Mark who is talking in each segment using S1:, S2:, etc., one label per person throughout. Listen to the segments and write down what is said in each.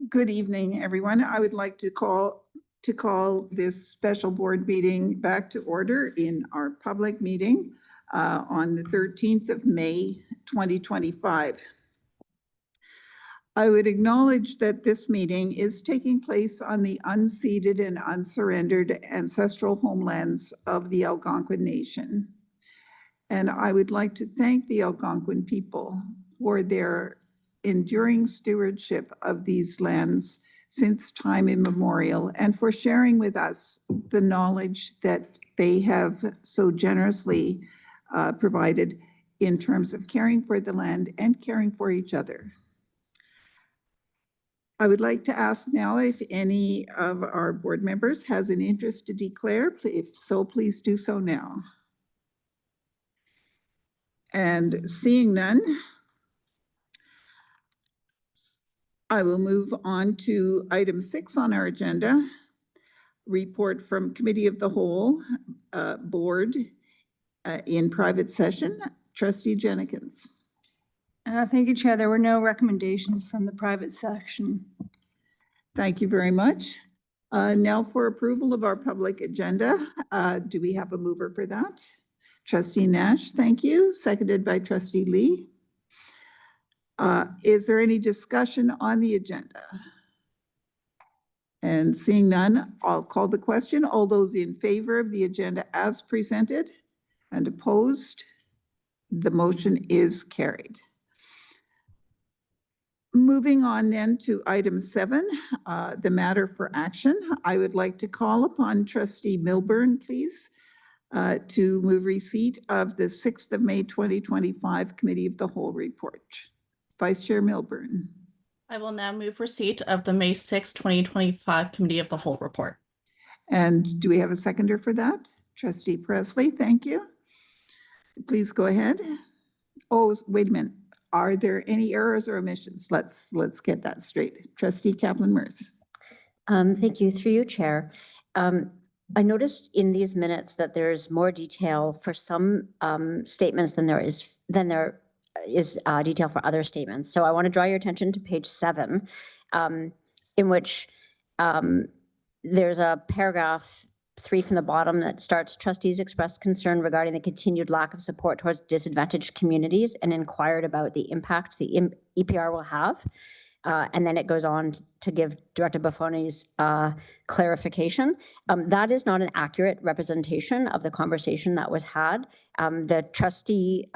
S1: Good evening, everyone. I would like to call this special board meeting back to order in our public meeting on the 13th of May, 2025. I would acknowledge that this meeting is taking place on the unceded and unsurrendered ancestral homelands of the Algonquin Nation. And I would like to thank the Algonquin people for their enduring stewardship of these lands since time immemorial, and for sharing with us the knowledge that they have so generously provided in terms of caring for the land and caring for each other. I would like to ask now if any of our board members has an interest to declare. If so, please do so now. And seeing none, I will move on to item 6 on our agenda, report from Committee of the Whole Board in private session. Trustee Jenkins.
S2: Thank you, Chair. There were no recommendations from the private section.
S1: Thank you very much. Now for approval of our public agenda. Do we have a mover for that? Trustee Nash, thank you. Seconded by Trustee Lee. Is there any discussion on the agenda? And seeing none, I'll call the question. All those in favor of the agenda as presented and opposed, the motion is carried. Moving on then to item 7, the matter for action. I would like to call upon Trustee Milburn, please, to move receipt of the 6th of May 2025 Committee of the Whole report. Vice Chair Milburn.
S3: I will now move receipt of the May 6, 2025 Committee of the Whole report.
S1: And do we have a seconder for that? Trustee Presley, thank you. Please go ahead. Oh, wait a minute. Are there any errors or omissions? Let's get that straight. Trustee Kaplan-Murth.
S4: Thank you. Through you, Chair. I noticed in these minutes that there's more detail for some statements than there is detail for other statements. So I want to draw your attention to page 7, in which there's a paragraph 3 from the bottom that starts, trustees expressed concern regarding the continued lack of support towards disadvantaged communities and inquired about the impacts the EPR will have. And then it goes on to give Director Buffoni's clarification. That is not an accurate representation of the conversation that was had. The trustee,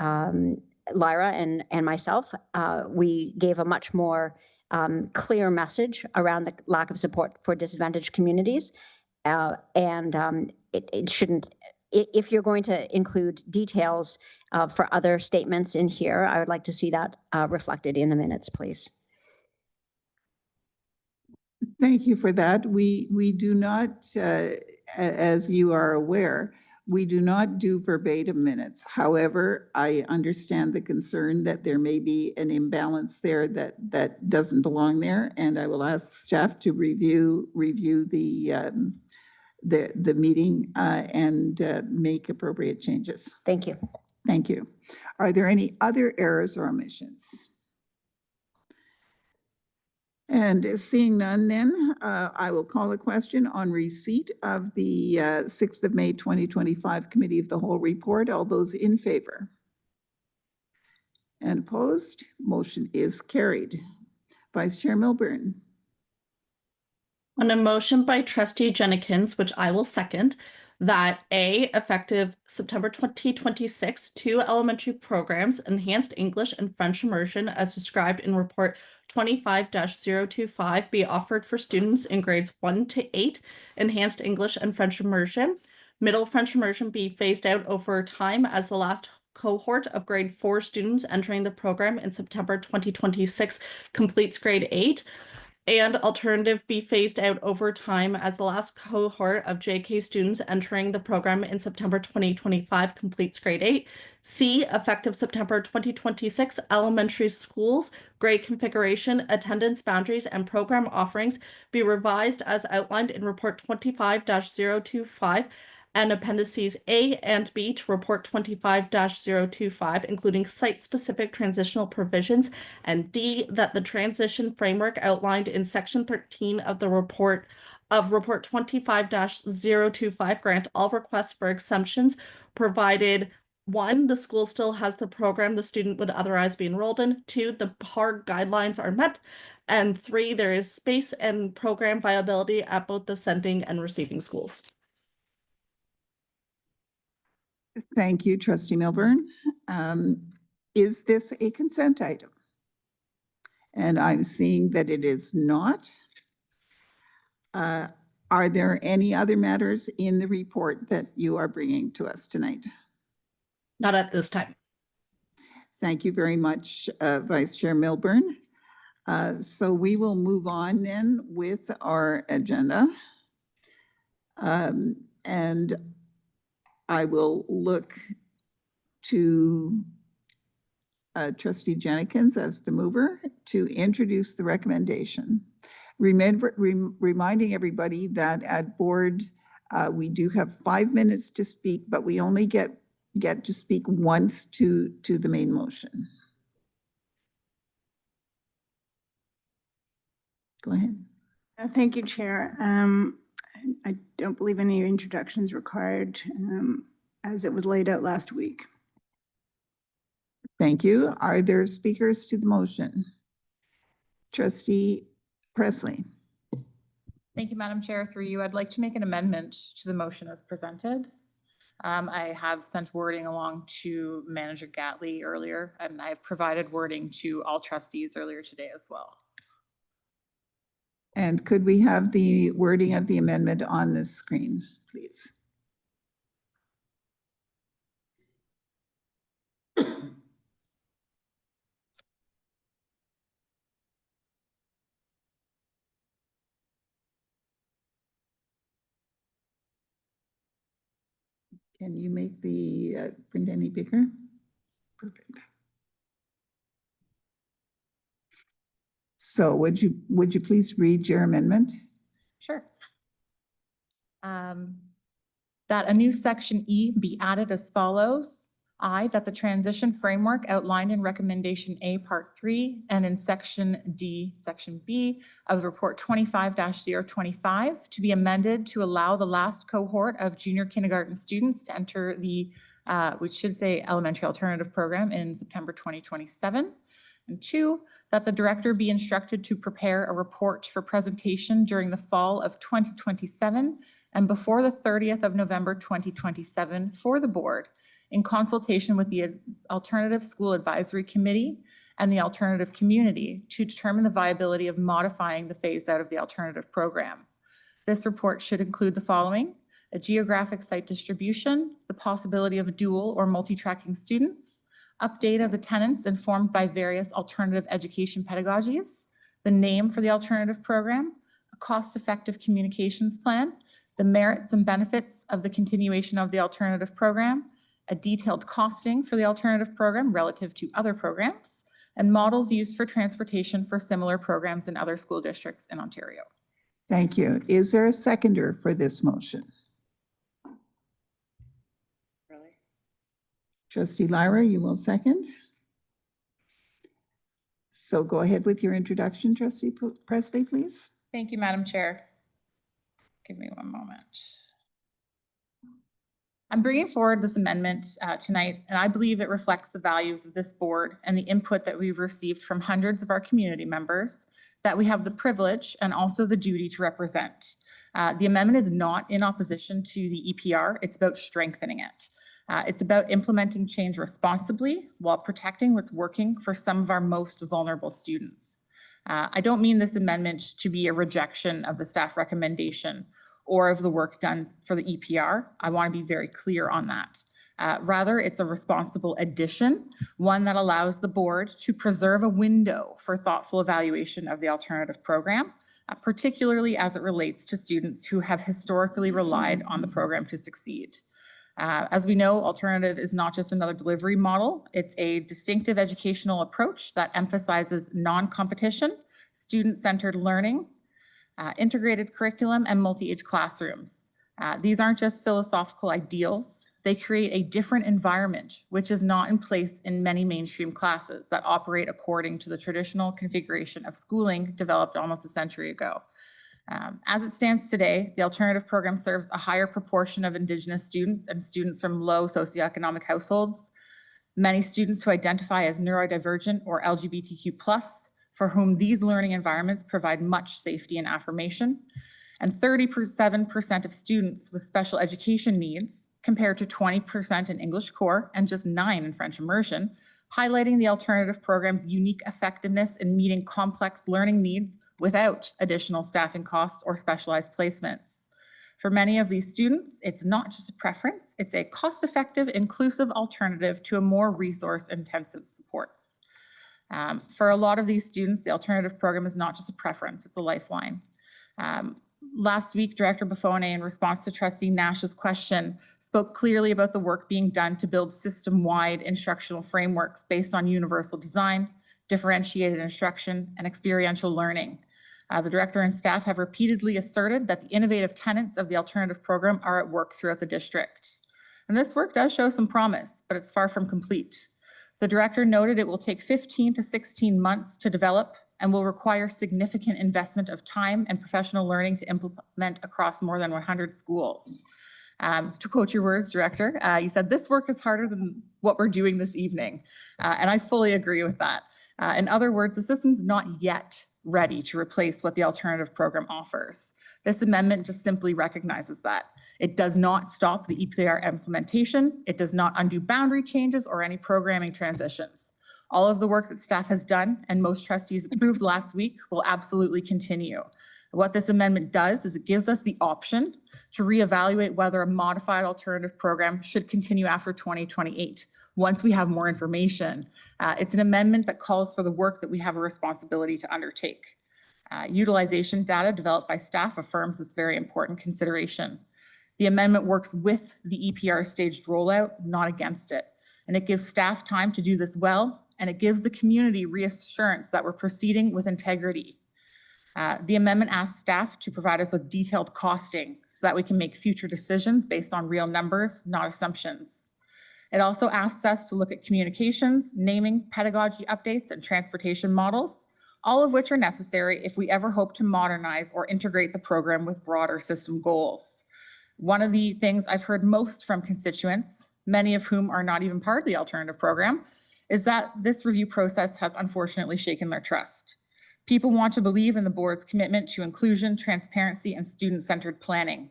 S4: Lyra and myself, we gave a much more clear message around the lack of support for disadvantaged communities. It shouldn't, if you're going to include details for other statements in here, I would like to see that reflected in the minutes, please.
S1: Thank you for that. We do not, as you are aware, we do not do verbatim minutes. However, I understand the concern that there may be an imbalance there that doesn't belong there, and I will ask staff to review the meeting and make appropriate changes.
S4: Thank you.
S1: Thank you. Are there any other errors or omissions? And seeing none then, I will call a question on receipt of the 6th of May 2025 Committee of the Whole report. All those in favor? And opposed? Motion is carried. Vice Chair Milburn.
S3: On a motion by Trustee Jenkins, which I will second, that A, effective September 2026, 2 elementary programs, enhanced English and French immersion as described in report 25-025 be offered for students in grades 1 to 8, enhanced English and French immersion. Middle French immersion be phased out over time as the last cohort of grade 4 students entering the program in September 2026 completes grade 8. And alternative be phased out over time as the last cohort of JK students entering the program in September 2025 completes grade 8. C, effective September 2026, elementary schools, grade configuration, attendance boundaries, and program offerings be revised as outlined in report 25-025 and appendices A and B to report 25-025, including site-specific transitional provisions, and D, that the transition framework outlined in section 13 of the report 25-025 grant all requests for exemptions, provided 1, the school still has the program the student would otherwise be enrolled in. 2, the hard guidelines are met. And 3, there is space and program viability at both the sending and receiving schools.
S1: Thank you, Trustee Milburn. Is this a consent item? And I'm seeing that it is not. Are there any other matters in the report that you are bringing to us tonight?
S3: Not at this time.
S1: Thank you very much, Vice Chair Milburn. So we will move on then with our agenda. And I will look to Trustee Jenkins as the mover to introduce the recommendation. Reminding everybody that at board, we do have 5 minutes to speak, but we only get to speak once to the main motion. Go ahead.
S2: Thank you, Chair. I don't believe any introductions required as it was laid out last week.
S1: Thank you. Are there speakers to the motion? Trustee Presley.
S5: Thank you, Madam Chair. Through you, I'd like to make an amendment to the motion as presented. I have sent wording along to Manager Gatley earlier, and I have provided wording to all trustees earlier today as well.
S1: And could we have the wording of the amendment on the screen, please? Can you make the print any bigger? Perfect. So would you please read your amendment?
S5: Sure. That a new section E be added as follows. I, that the transition framework outlined in recommendation A, part 3, and in section D, section B of report 25-025 to be amended to allow the last cohort of junior kindergarten students to enter the, which should say elementary alternative program in September 2027. And 2, that the director be instructed to prepare a report for presentation during the fall of 2027 and before the 30th of November 2027 for the board in consultation with the Alternative School Advisory Committee and the alternative community to determine the viability of modifying the phase out of the alternative program. This report should include the following: a geographic site distribution, the possibility of dual or multi-tracking students, update of the tenants informed by various alternative education pedagogies, the name for the alternative program, a cost-effective communications plan, the merits and benefits of the continuation of the alternative program, a detailed costing for the alternative program relative to other programs, and models used for transportation for similar programs in other school districts in Ontario.
S1: Thank you. Is there a seconder for this motion?
S5: Really?
S1: Trustee Lyra, you will second. So go ahead with your introduction, Trustee Presley, please.
S5: Thank you, Madam Chair. Give me one moment. I'm bringing forward this amendment tonight, and I believe it reflects the values of this board and the input that we've received from hundreds of our community members that we have the privilege and also the duty to represent. The amendment is not in opposition to the EPR. It's about strengthening it. It's about implementing change responsibly while protecting what's working for some of our most vulnerable students. I don't mean this amendment to be a rejection of the staff recommendation or of the work done for the EPR. I want to be very clear on that. Rather, it's a responsible addition, one that allows the board to preserve a window for thoughtful evaluation of the alternative program, particularly as it relates to students who have historically relied on the program to succeed. As we know, alternative is not just another delivery model. It's a distinctive educational approach that emphasizes non-competition, student-centered learning, integrated curriculum, and multi-age classrooms. These aren't just philosophical ideals. They create a different environment, which is not in place in many mainstream classes that operate according to the traditional configuration of schooling developed almost a century ago. As it stands today, the alternative program serves a higher proportion of Indigenous students and students from low socioeconomic households, many students who identify as neurodivergent or LGBTQ+, for whom these learning environments provide much safety and affirmation, and 37% of students with special education needs, compared to 20% in English core and just 9% in French immersion, highlighting the alternative program's unique effectiveness in meeting complex learning needs without additional staffing costs or specialized placements. For many of these students, it's not just a preference, it's a cost-effective, inclusive alternative to a more resource-intensive supports. For a lot of these students, the alternative program is not just a preference, it's a lifeline. Last week, Director Buffone, in response to Trustee Nash's question, spoke clearly about the work being done to build system-wide instructional frameworks based on universal design, differentiated instruction, and experiential learning. The director and staff have repeatedly asserted that the innovative tenets of the alternative program are at work throughout the district. And this work does show some promise, but it's far from complete. The director noted it will take 15 to 16 months to develop and will require significant investment of time and professional learning to implement across more than 100 schools. To quote your words, Director, you said, "This work is harder than what we're doing this evening." And I fully agree with that. In other words, the system's not yet ready to replace what the alternative program offers. This amendment just simply recognizes that. It does not stop the EPR implementation. It does not undo boundary changes or any programming transitions. All of the work that staff has done and most trustees approved last week will absolutely continue. What this amendment does is it gives us the option to reevaluate whether a modified alternative program should continue after 2028 once we have more information. It's an amendment that calls for the work that we have a responsibility to undertake. Utilization data developed by staff affirms this very important consideration. The amendment works with the EPR staged rollout, not against it. And it gives staff time to do this well, and it gives the community reassurance that we're proceeding with integrity. The amendment asks staff to provide us with detailed costing so that we can make future decisions based on real numbers, not assumptions. It also asks us to look at communications, naming, pedagogy updates, and transportation models, all of which are necessary if we ever hope to modernize or integrate the program with broader system goals. One of the things I've heard most from constituents, many of whom are not even part of the alternative program, is that this review process has unfortunately shaken their trust. People want to believe in the board's commitment to inclusion, transparency, and student-centered planning.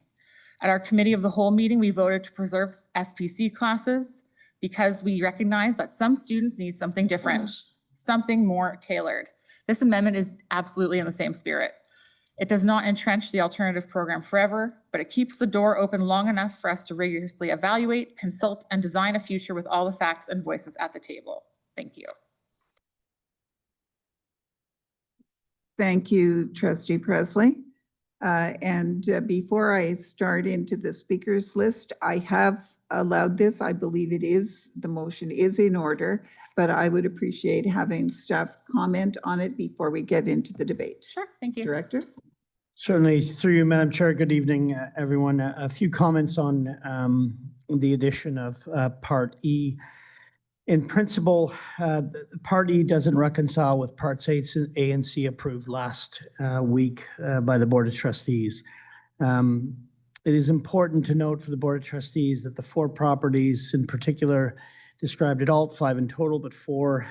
S5: At our committee of the whole meeting, we voted to preserve SPC classes because we recognize that some students need something different, something more tailored. This amendment is absolutely in the same spirit. It does not entrench the alternative program forever, but it keeps the door open long enough for us to rigorously evaluate, consult, and design a future with all the facts and voices at the table. Thank you.
S1: Thank you, Trustee Presley. Before I start into the speakers list, I have allowed this. I believe the motion is in order, but I would appreciate having staff comment on it before we get into the debate.
S5: Sure, thank you.
S1: Director?
S6: Certainly, through you, Madam Chair. Good evening, everyone. A few comments on the addition of Part E. In principle, Part E doesn't reconcile with Parts A and C approved last week by the Board of Trustees. It is important to note for the Board of Trustees that the 4 properties in particular described at Alt, 5 in total, but 4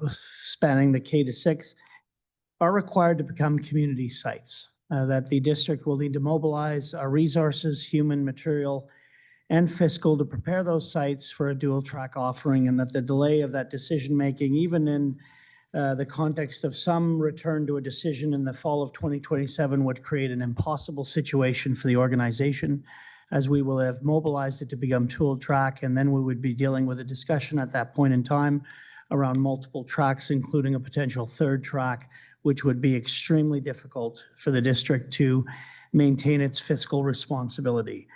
S6: spanning the K to 6 are required to become community sites, that the district will need to mobilize our resources, human, material, and fiscal to prepare those sites for a dual track offering, and that the delay of that decision-making, even in the context of some return to a decision in the fall of 2027, would create an impossible situation for the organization, as we will have mobilized it to become dual track, and then we would be dealing with a discussion at that point in time around multiple tracks, including a potential 3rd track, which would be extremely difficult for the district to maintain its fiscal responsibility.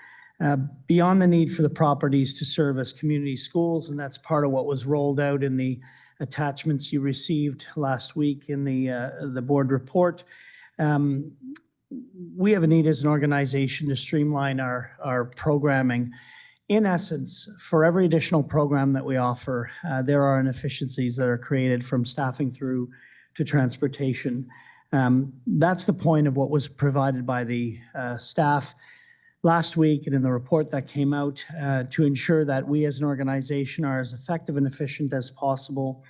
S6: Beyond the need for the properties to serve as community schools, and that's part of what was rolled out in the attachments you received last week in the board report. we have a need as an organization to streamline our programming. In essence, for every additional program that we offer, there are inefficiencies that are created from staffing through to transportation. That's the point of what was provided by the staff last week and in the report that came out to ensure that we as an organization are as effective and efficient as possible.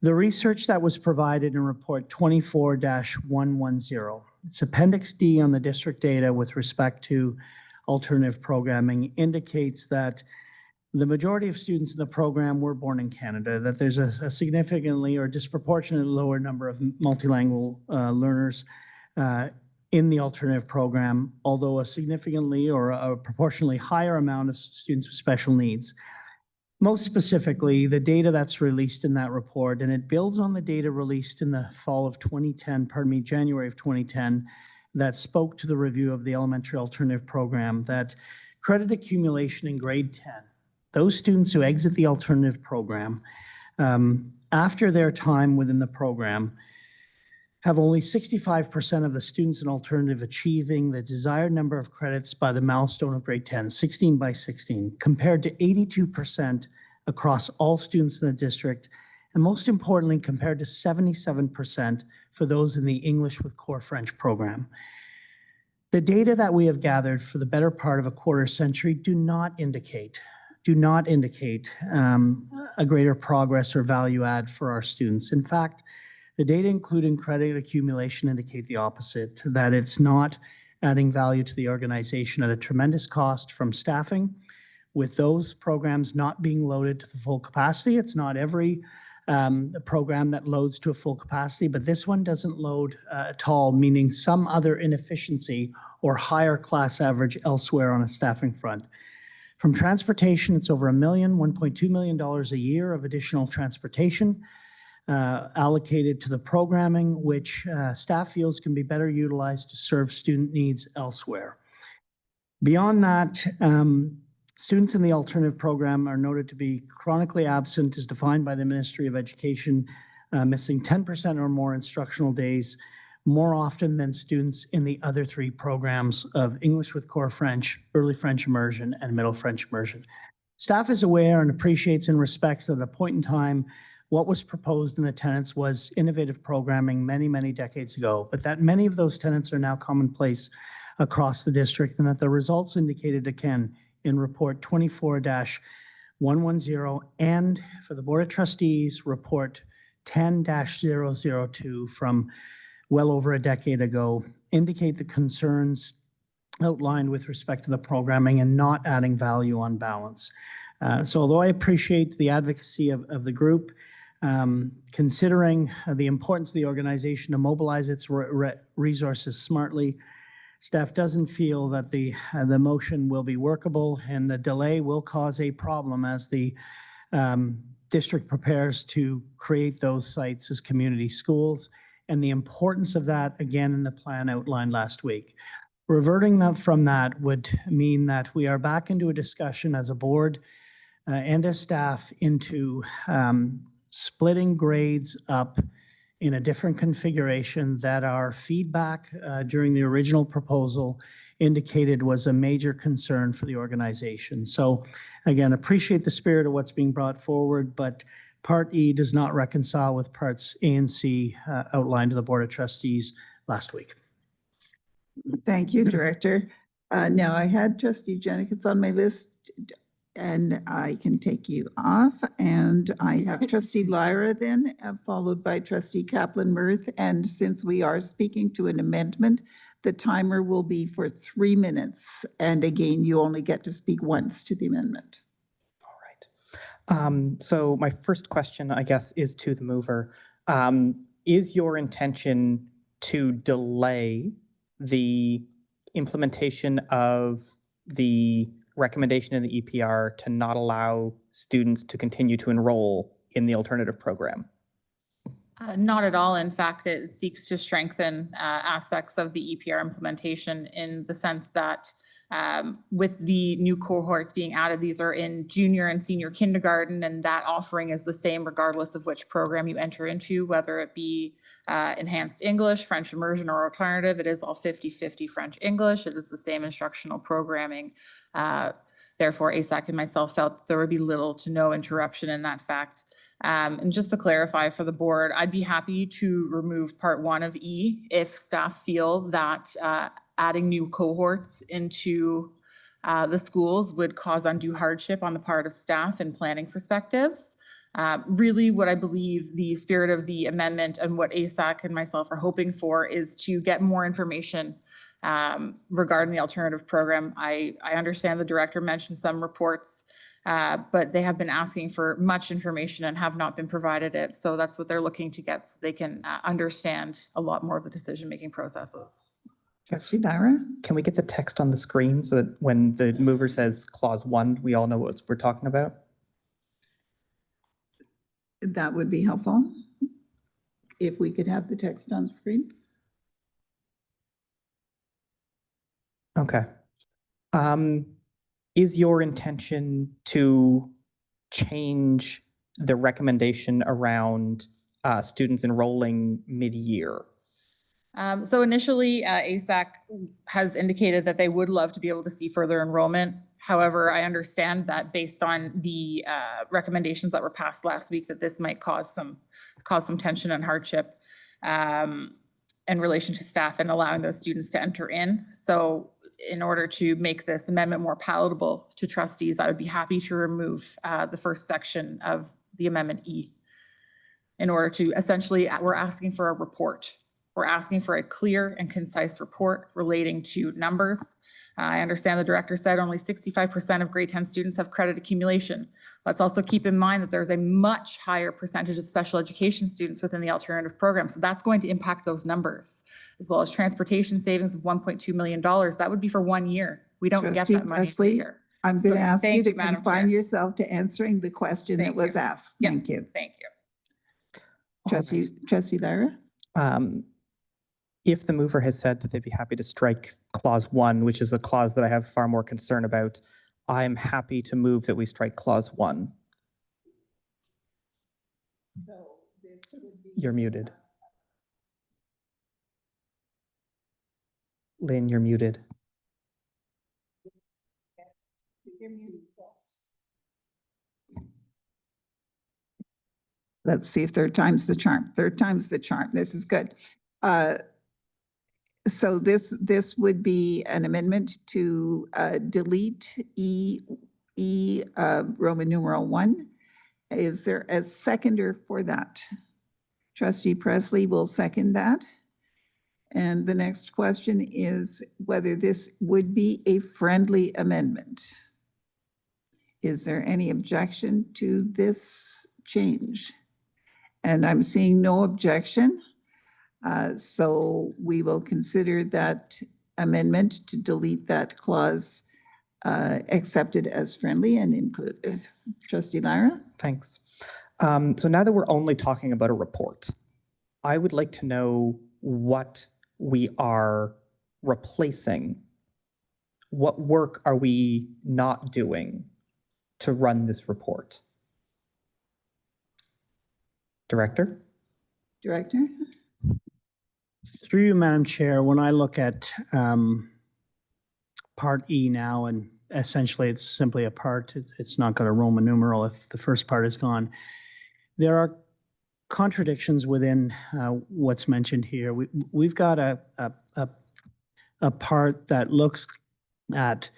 S6: The research that was provided in report 24-110, it's Appendix D on the district data with respect to alternative programming, indicates that the majority of students in the program were born in Canada, that there's a significantly or disproportionately lower number of multilingual learners in the alternative program, although a significantly or a proportionally higher amount of students with special needs. Most specifically, the data that's released in that report, and it builds on the data released in the fall of 2010, January of 2010, that spoke to the review of the elementary alternative program, that credit accumulation in grade 10, those students who exit the alternative program, after their time within the program, have only 65% of the students in alternative achieving the desired number of credits by the milestone of grade 10, 16 by 16, compared to 82% across all students in the district, and most importantly, compared to 77% for those in the English with Core French program. The data that we have gathered for the better part of a quarter century do not indicate a greater progress or value add for our students. In fact, the data, including credit accumulation, indicate the opposite, that it's not adding value to the organization at a tremendous cost from staffing, with those programs not being loaded to the full capacity. It's not every program that loads to a full capacity, but this one doesn't load at all, meaning some other inefficiency or higher class average elsewhere on a staffing front. From transportation, it's over $1.2 million a year of additional transportation allocated to the programming, which staff feels can be better utilized to serve student needs elsewhere. Beyond that, students in the alternative program are noted to be chronically absent as defined by the Ministry of Education, missing 10% or more instructional days more often than students in the other three programs of English with Core French, Early French Immersion, and Middle French Immersion. Staff is aware and appreciates and respects that at a point in time, what was proposed in the tenets was innovative programming many, many decades ago, but that many of those tenets are now commonplace across the district, and that the results indicated again in report 24-110 and for the Board of Trustees, report 10-002 from well over a decade ago, indicate the concerns outlined with respect to the programming and not adding value on balance. So although I appreciate the advocacy of the group, considering the importance of the organization to mobilize its resources smartly, staff doesn't feel that the motion will be workable, and the delay will cause a problem as the district prepares to create those sites as community schools, and the importance of that, again, in the plan outlined last week. Reverting from that would mean that we are back into a discussion as a board and as staff into splitting grades up in a different configuration that our feedback during the original proposal indicated was a major concern for the organization. So again, appreciate the spirit of what's being brought forward, but Part E does not reconcile with Parts A and C outlined to the Board of Trustees last week.
S1: Thank you, Director. Now, I had Trustee Jenkins on my list, and I can take you off. And I have Trustee Lyra then, followed by Trustee Kaplan-Murth. And since we are speaking to an amendment, the timer will be for 3 minutes. And again, you only get to speak once to the amendment.
S7: All right. So my first question, I guess, is to the mover. Is your intention to delay the implementation of the recommendation in the EPR to not allow students to continue to enroll in the alternative program?
S5: Not at all. In fact, it seeks to strengthen aspects of the EPR implementation in the sense that with the new cohorts being added, these are in junior and senior kindergarten, and that offering is the same regardless of which program you enter into, whether it be enhanced English, French immersion, or alternative. It is all 50-50 French English. It is the same instructional programming. Therefore, ASAC and myself felt there would be little to no interruption in that fact. And just to clarify for the board, I'd be happy to remove part 1 of E if staff feel that adding new cohorts into the schools would cause undue hardship on the part of staff and planning perspectives. Really, what I believe the spirit of the amendment and what ASAC and myself are hoping for is to get more information regarding the alternative program. I understand the director mentioned some reports, but they have been asking for much information and have not been provided it. So that's what they're looking to get so they can understand a lot more of the decision-making processes.
S1: Trustee Lyra?
S7: Can we get the text on the screen so that when the mover says clause 1, we all know what we're talking about?
S1: That would be helpful. If we could have the text on the screen.
S7: Okay. Is your intention to change the recommendation around students enrolling mid-year?
S5: So initially, ASAC has indicated that they would love to be able to see further enrollment. However, I understand that based on the recommendations that were passed last week, that this might cause some tension and hardship in relation to staff and allowing those students to enter in. So in order to make this amendment more palatable to trustees, I would be happy to remove the first section of the amendment E. In order to essentially, we're asking for a report. We're asking for a clear and concise report relating to numbers. I understand the director said only 65% of grade 10 students have credit accumulation. Let's also keep in mind that there's a much higher percentage of special education students within the alternative program. So that's going to impact those numbers, as well as transportation savings of $1.2 million. That would be for 1 year. We don't get
S1: Trustee
S5: that money
S1: Presley,
S5: every year.
S1: I'm going to
S5: So
S1: ask you
S5: thank
S1: to
S5: you, Madam
S1: confine
S5: Chair.
S1: yourself to answering the question that
S5: Thank
S1: was
S5: you.
S1: asked.
S5: Yeah.
S1: Thank you.
S5: Thank you.
S1: Trustee Lyra?
S7: If the mover has said that they'd be happy to strike clause 1, which is a clause that I have far more concern about, I'm happy to move that we strike clause 1. You're muted. Lynn, you're muted.
S1: Let's see if third time's the charm. Third time's the charm. This is good. So this would be an amendment to delete Roman numeral 1. Is there a seconder for that? Trustee Presley will second that. And the next question is whether this would be a friendly amendment. Is there any objection to this change? And I'm seeing no objection. So we will consider that amendment to delete that clause accepted as friendly and included. Trustee Lyra?
S7: Thanks. So now that we're only talking about a report, I would like to know what we are replacing. What work are we not doing to run this report? Director?
S1: Director?
S6: Through you, Madam Chair, when I look at Part E now, and essentially it's simply a part, it's not got a Roman numeral if the first part is gone. There are contradictions within what's mentioned here. We've got a part that looks at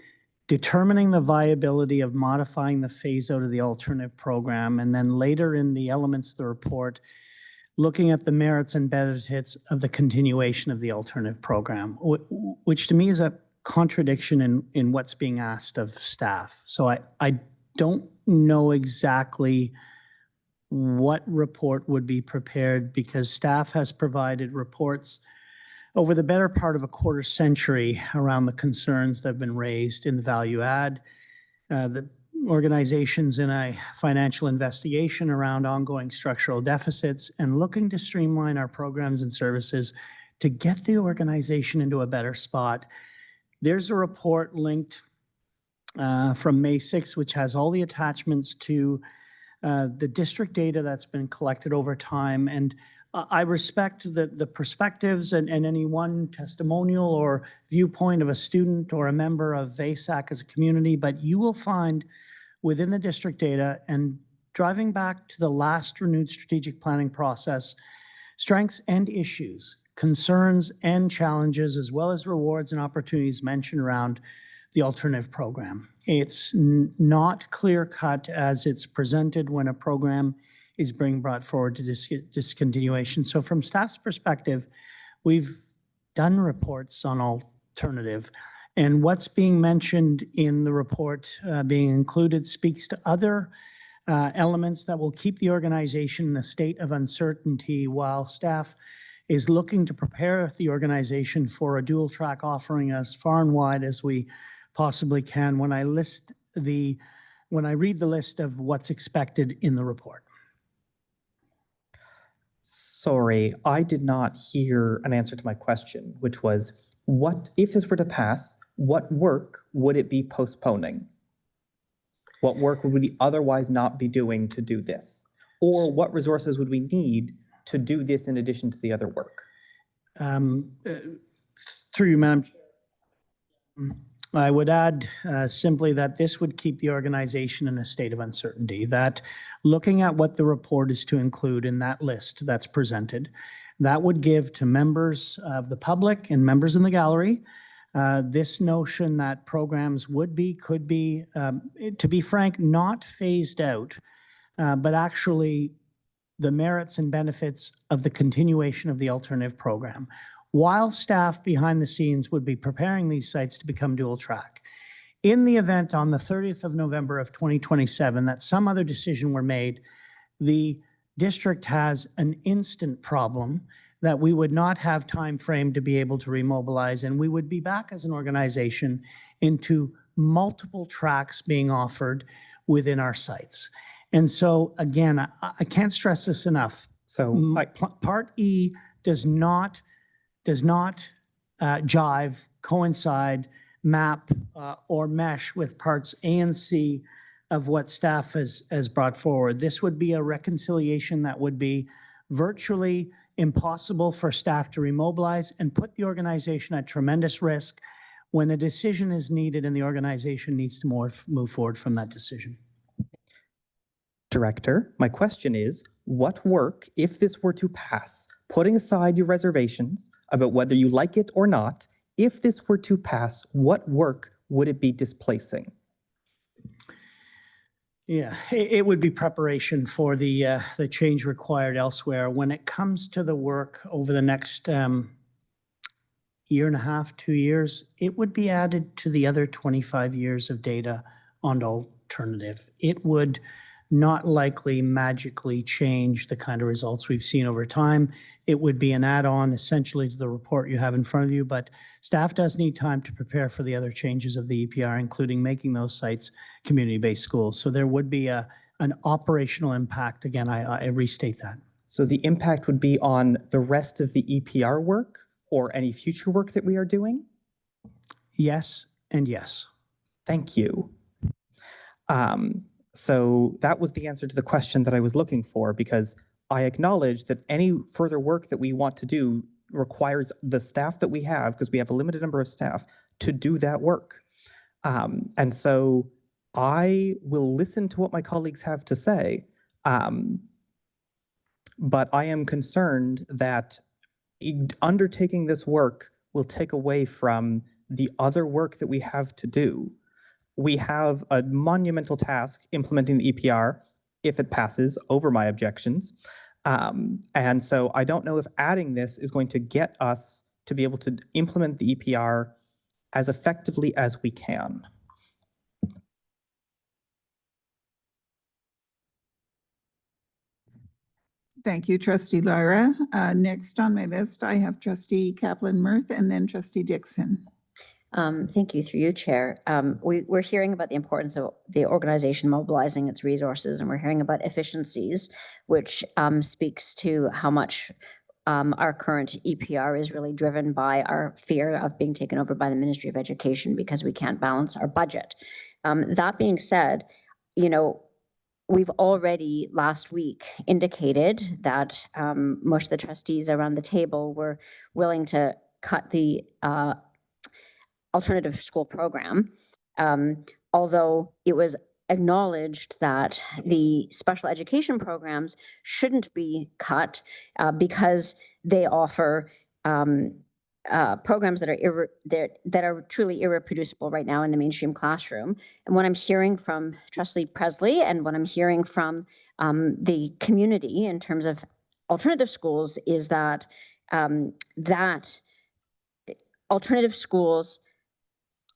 S6: determining the viability of modifying the phase out of the alternative program, and then later in the elements of the report, looking at the merits and benefits of the continuation of the alternative program, which to me is a contradiction in what's being asked of staff. So I don't know exactly what report would be prepared, because staff has provided reports over the better part of a quarter century around the concerns that have been raised in the value add. The organizations in a financial investigation around ongoing structural deficits and looking to streamline our programs and services to get the organization into a better spot. There's a report linked from May 6th, which has all the attachments to the district data that's been collected over time. And I respect the perspectives and any one testimonial or viewpoint of a student or a member of VASAC as a community, but you will find within the district data and driving back to the last renewed strategic planning process, strengths and issues, concerns and challenges, as well as rewards and opportunities mentioned around the alternative program. It's not clear cut as it's presented when a program is being brought forward to discontinuation. So from staff's perspective, we've done reports on alternative, and what's being mentioned in the report being included speaks to other elements that will keep the organization in a state of uncertainty while staff is looking to prepare the organization for a dual track offering as far and wide as we possibly can when I read the list of what's expected in the report.
S7: Sorry, I did not hear an answer to my question, which was, what if this were to pass, what work would it be postponing? What work would we otherwise not be doing to do this? Or what resources would we need to do this in addition to the other work?
S6: Through you, Madam Chair, I would add simply that this would keep the organization in a state of uncertainty, that looking at what the report is to include in that list that's presented, that would give to members of the public and members in the gallery this notion that programs could be, to be frank, not phased out, but actually the merits and benefits of the continuation of the alternative program, while staff behind the scenes would be preparing these sites to become dual track. In the event on the 30th of November of 2027 that some other decision were made, the district has an instant problem that we would not have time frame to be able to remobilize, and we would be back as an organization into multiple tracks being offered within our sites. And so again, I can't stress this enough.
S7: So
S6: Part E does not jive, coincide, map, or mesh with parts A and C of what staff has brought forward. This would be a reconciliation that would be virtually impossible for staff to remobilize and put the organization at tremendous risk when a decision is needed and the organization needs to move forward from that decision.
S7: Director, my question is, what work, if this were to pass, putting aside your reservations about whether you like it or not, if this were to pass, what work would it be displacing?
S6: Yeah, it would be preparation for the change required elsewhere. When it comes to the work over the next year and a half, 2 years, it would be added to the other 25 years of data on alternative. It would not likely magically change the kind of results we've seen over time. It would be an add-on essentially to the report you have in front of you, but staff does need time to prepare for the other changes of the EPR, including making those sites community-based schools. So there would be an operational impact. Again, I restate that.
S7: So the impact would be on the rest of the EPR work or any future work that we are doing?
S6: Yes and yes.
S7: Thank you. So that was the answer to the question that I was looking for, because I acknowledge that any further work that we want to do requires the staff that we have, because we have a limited number of staff, to do that work. And so I will listen to what my colleagues have to say, but I am concerned that undertaking this work will take away from the other work that we have to do. We have a monumental task implementing the EPR, if it passes, over my objections. And so I don't know if adding this is going to get us to be able to implement the EPR as effectively as we can.
S1: Thank you, Trustee Lyra. Next on my list, I have Trustee Kaplan-Murth and then Trustee Dixon.
S4: Thank you, through you, Chair. We're hearing about the importance of the organization mobilizing its resources, and we're hearing about efficiencies, which speaks to how much our current EPR is really driven by our fear of being taken over by the Ministry of Education because we can't balance our budget. That being said, you know, we've already last week indicated that most of the trustees around the table were willing to cut the alternative school program, although it was acknowledged that the special education programs shouldn't be cut because they offer programs that are truly irreproducible right now in the mainstream classroom. And what I'm hearing from Trustee Presley and what I'm hearing from the community in terms of alternative schools is that that alternative schools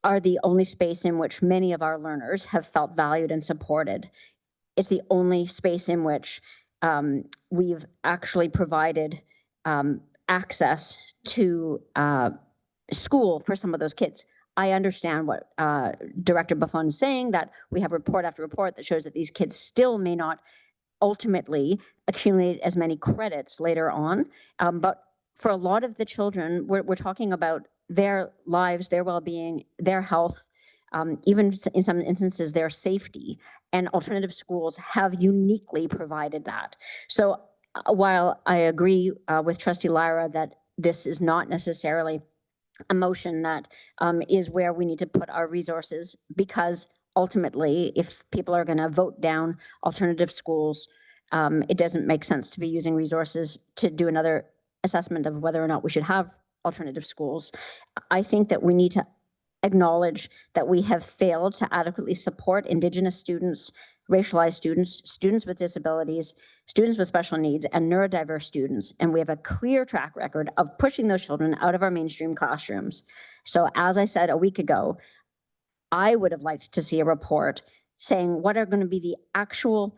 S4: are the only space in which many of our learners have felt valued and supported. It's the only space in which we've actually provided access to school for some of those kids. I understand what Director Buffon is saying, that we have report after report that shows that these kids still may not ultimately accumulate as many credits later on. But for a lot of the children, we're talking about their lives, their well-being, their health, even in some instances, their safety. And alternative schools have uniquely provided that. So while I agree with Trustee Lyra that this is not necessarily a motion that is where we need to put our resources, because ultimately, if people are going to vote down alternative schools, it doesn't make sense to be using resources to do another assessment of whether or not we should have alternative schools. I think that we need to acknowledge that we have failed to adequately support Indigenous students, racialized students, students with disabilities, students with special needs, and neurodiverse students. And we have a clear track record of pushing those children out of our mainstream classrooms. So as I said a week ago, I would have liked to see a report saying what are going to be the actual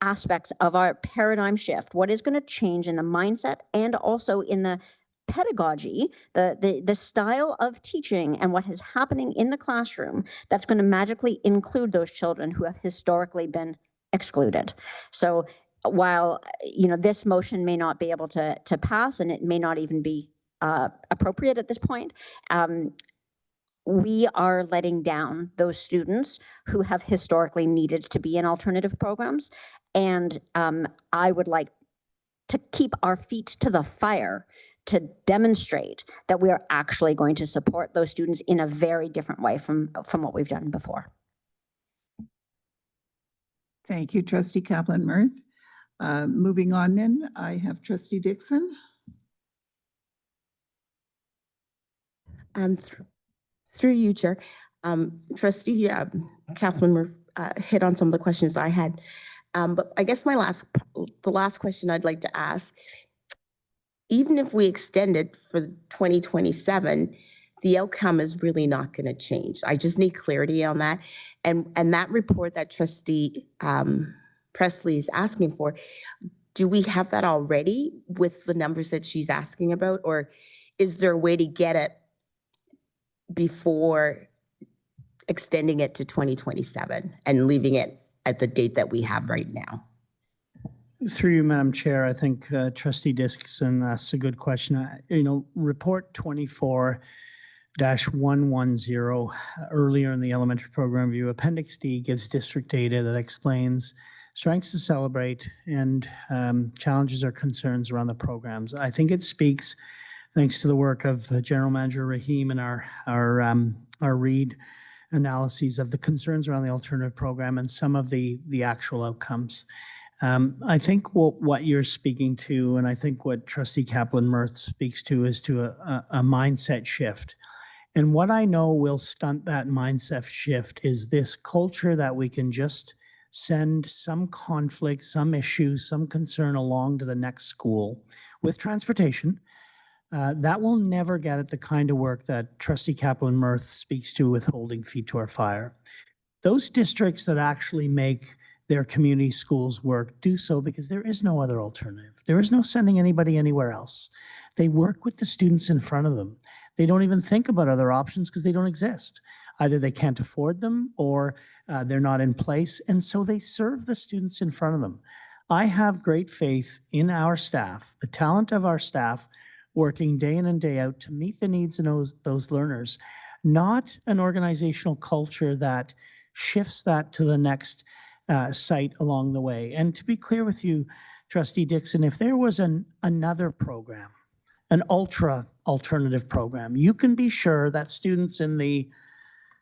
S4: aspects of our paradigm shift, what is going to change in the mindset and also in the pedagogy, the style of teaching and what is happening in the classroom that's going to magically include those children who have historically been excluded. So while, you know, this motion may not be able to pass, and it may not even be appropriate at this point, we are letting down those students who have historically needed to be in alternative programs. And I would like to keep our feet to the fire to demonstrate that we are actually going to support those students in a very different way from what we've done before.
S1: Thank you, Trustee Kaplan-Murth. Moving on then, I have Trustee Dixon.
S8: Through you, Chair. Trustee Kaplan-Murth hit on some of the questions I had. But I guess the last question I'd like to ask, even if we extend it for 2027, the outcome is really not going to change. I just need clarity on that. And that report that Trustee Presley is asking for, do we have that already with the numbers that she's asking about? Or is there a way to get it before extending it to 2027 and leaving it at the date that we have right now?
S6: Through you, Madam Chair, I think Trustee Dixon asked a good question. Report 24-110 earlier in the elementary program review, Appendix D gives district data that explains strengths to celebrate and challenges or concerns around the programs. I think it speaks, thanks to the work of General Manager Rahim and our READ analyses of the concerns around the alternative program and some of the actual outcomes. I think what you're speaking to, and I think what Trustee Kaplan-Murth speaks to, is to a mindset shift. And what I know will stunt that mindset shift is this culture that we can just send some conflict, some issue, some concern along to the next school with transportation. That will never get at the kind of work that Trustee Kaplan-Murth speaks to with holding feet to our fire. Those districts that actually make their community schools work do so because there is no other alternative. There is no sending anybody anywhere else. They work with the students in front of them. they don't even think about other options because they don't exist. Either they can't afford them or they're not in place, and so they serve the students in front of them. I have great faith in our staff, the talent of our staff, working day in and day out to meet the needs of those learners, not an organizational culture that shifts that to the next site along the way. And to be clear with you, Trustee Dixon, if there was another program, an ultra alternative program, you can be sure that students in the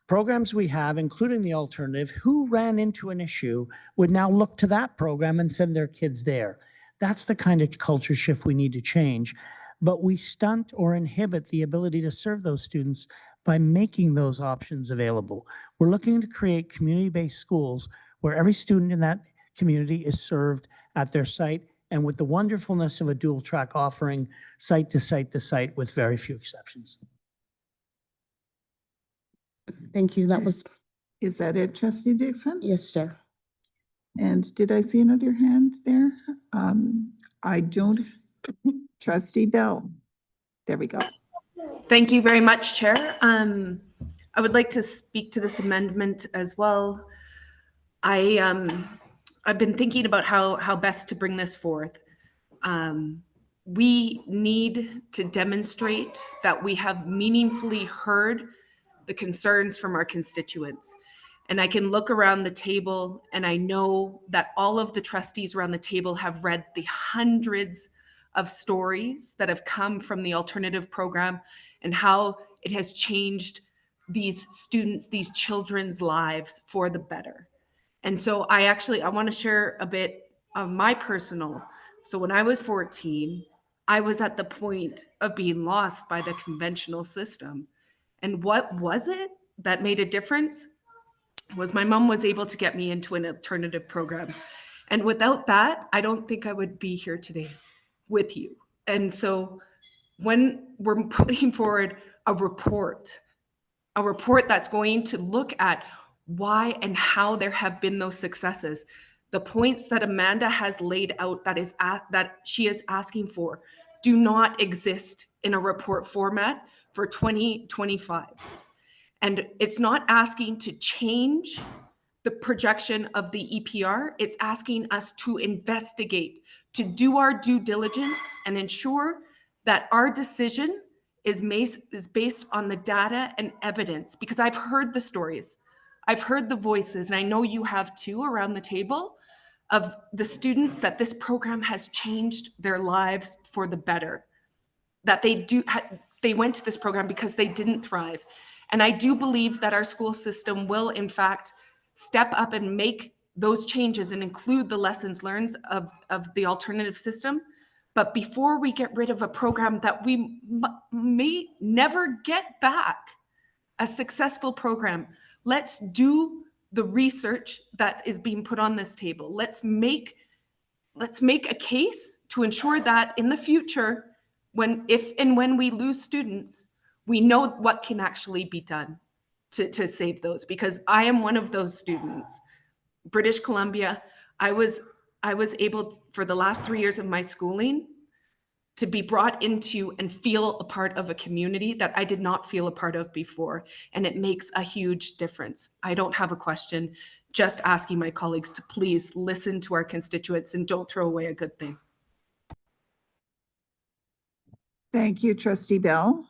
S6: programs we have, including the alternative, who ran into an issue would now look to that program and send their kids there. That's the kind of culture shift we need to change. But we stunt or inhibit the ability to serve those students by making those options available. We're looking to create community-based schools where every student in that community is served at their site and with the wonderfulness of a dual track offering site to site to site with very few exceptions.
S8: Thank you. That was,
S1: Is that it, Trustee Dixon?
S8: yes, Chair.
S1: And did I see another hand there? I don't. Trustee Bell. There we go.
S9: Thank you very much, Chair. I would like to speak to this amendment as well. I've been thinking about how best to bring this forth. We need to demonstrate that we have meaningfully heard the concerns from our constituents. And I can look around the table and I know that all of the trustees around the table have read the hundreds of stories that have come from the alternative program and how it has changed these students, these children's lives for the better. And so I want to share a bit of my personal. So when I was 14, I was at the point of being lost by the conventional system. And what was it that made a difference? Was my mom was able to get me into an alternative program. And without that, I don't think I would be here today with you. And so when we're putting forward a report that's going to look at why and how there have been those successes, the points that Amanda has laid out that she is asking for do not exist in a report format for 2025. And it's not asking to change the projection of the EPR. It's asking us to investigate, to do our due diligence and ensure that our decision is based on the data and evidence. Because I've heard the stories, I've heard the voices, and I know you have too around the table, of the students that this program has changed their lives for the better. That they went to this program because they didn't thrive. And I do believe that our school system will, in fact, step up and make those changes and include the lessons learned of the alternative system. But before we get rid of a program that we may never get back, a successful program, let's do the research that is being put on this table. Let's make a case to ensure that in the future, if and when we lose students, we know what can actually be done to save those. Because I am one of those students. British Columbia, I was able for the last 3 years of my schooling to be brought into and feel a part of a community that I did not feel a part of before. And it makes a huge difference. I don't have a question, just asking my colleagues to please listen to our constituents and don't throw away a good thing.
S1: Thank you, Trustee Bell.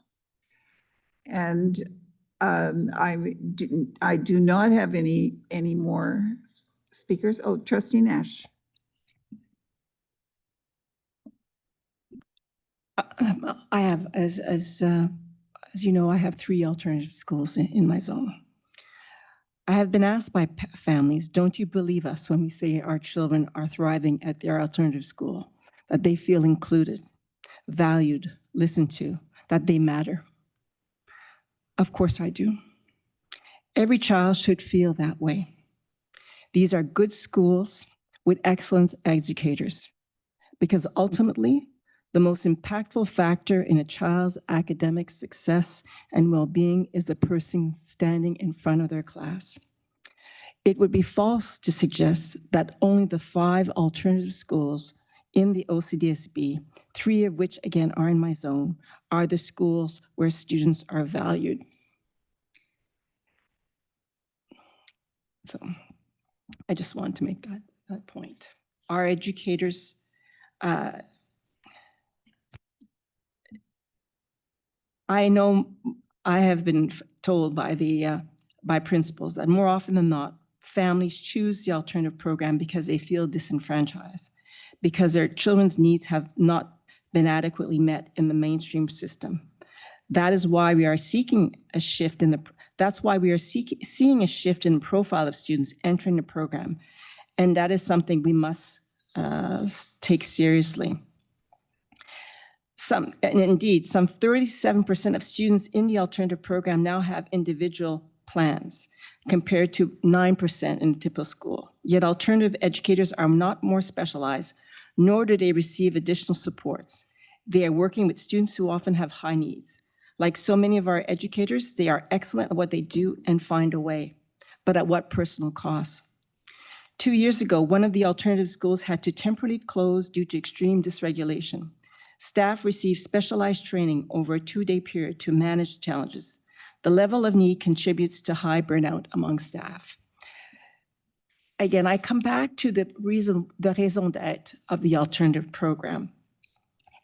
S1: And I do not have any more speakers. Oh, Trustee Nash.
S10: I have, as you know, I have 3 alternative schools in my zone. I have been asked by families, don't you believe us when we say our children are thriving at their alternative school, that they feel included, valued, listened to, that they matter? Of course I do. Every child should feel that way. These are good schools with excellent educators, because ultimately, the most impactful factor in a child's academic success and well-being is the person standing in front of their class. It would be false to suggest that only the 5 alternative schools in the OCDSB, 3 of which again are in my zone, are the schools where students are valued. So I just wanted to make that point. Our educators, I know I have been told by principals that more often than not, families choose the alternative program because they feel disenfranchised, because their children's needs have not been adequately met in the mainstream system. That is why we are seeking a shift that's why we are seeing a shift in the profile of students entering the program. And that is something we must take seriously. And indeed, some 37% of students in the alternative program now have individual plans, compared to 9% in the typical school. Yet alternative educators are not more specialized, nor do they receive additional supports. They are working with students who often have high needs. Like so many of our educators, they are excellent at what they do and find a way, but at what personal cost? 2 years ago, one of the alternative schools had to temporarily close due to extreme dysregulation. Staff received specialized training over a 2-day period to manage challenges. The level of need contributes to high burnout among staff. Again, I come back to the raison d'être of the alternative program.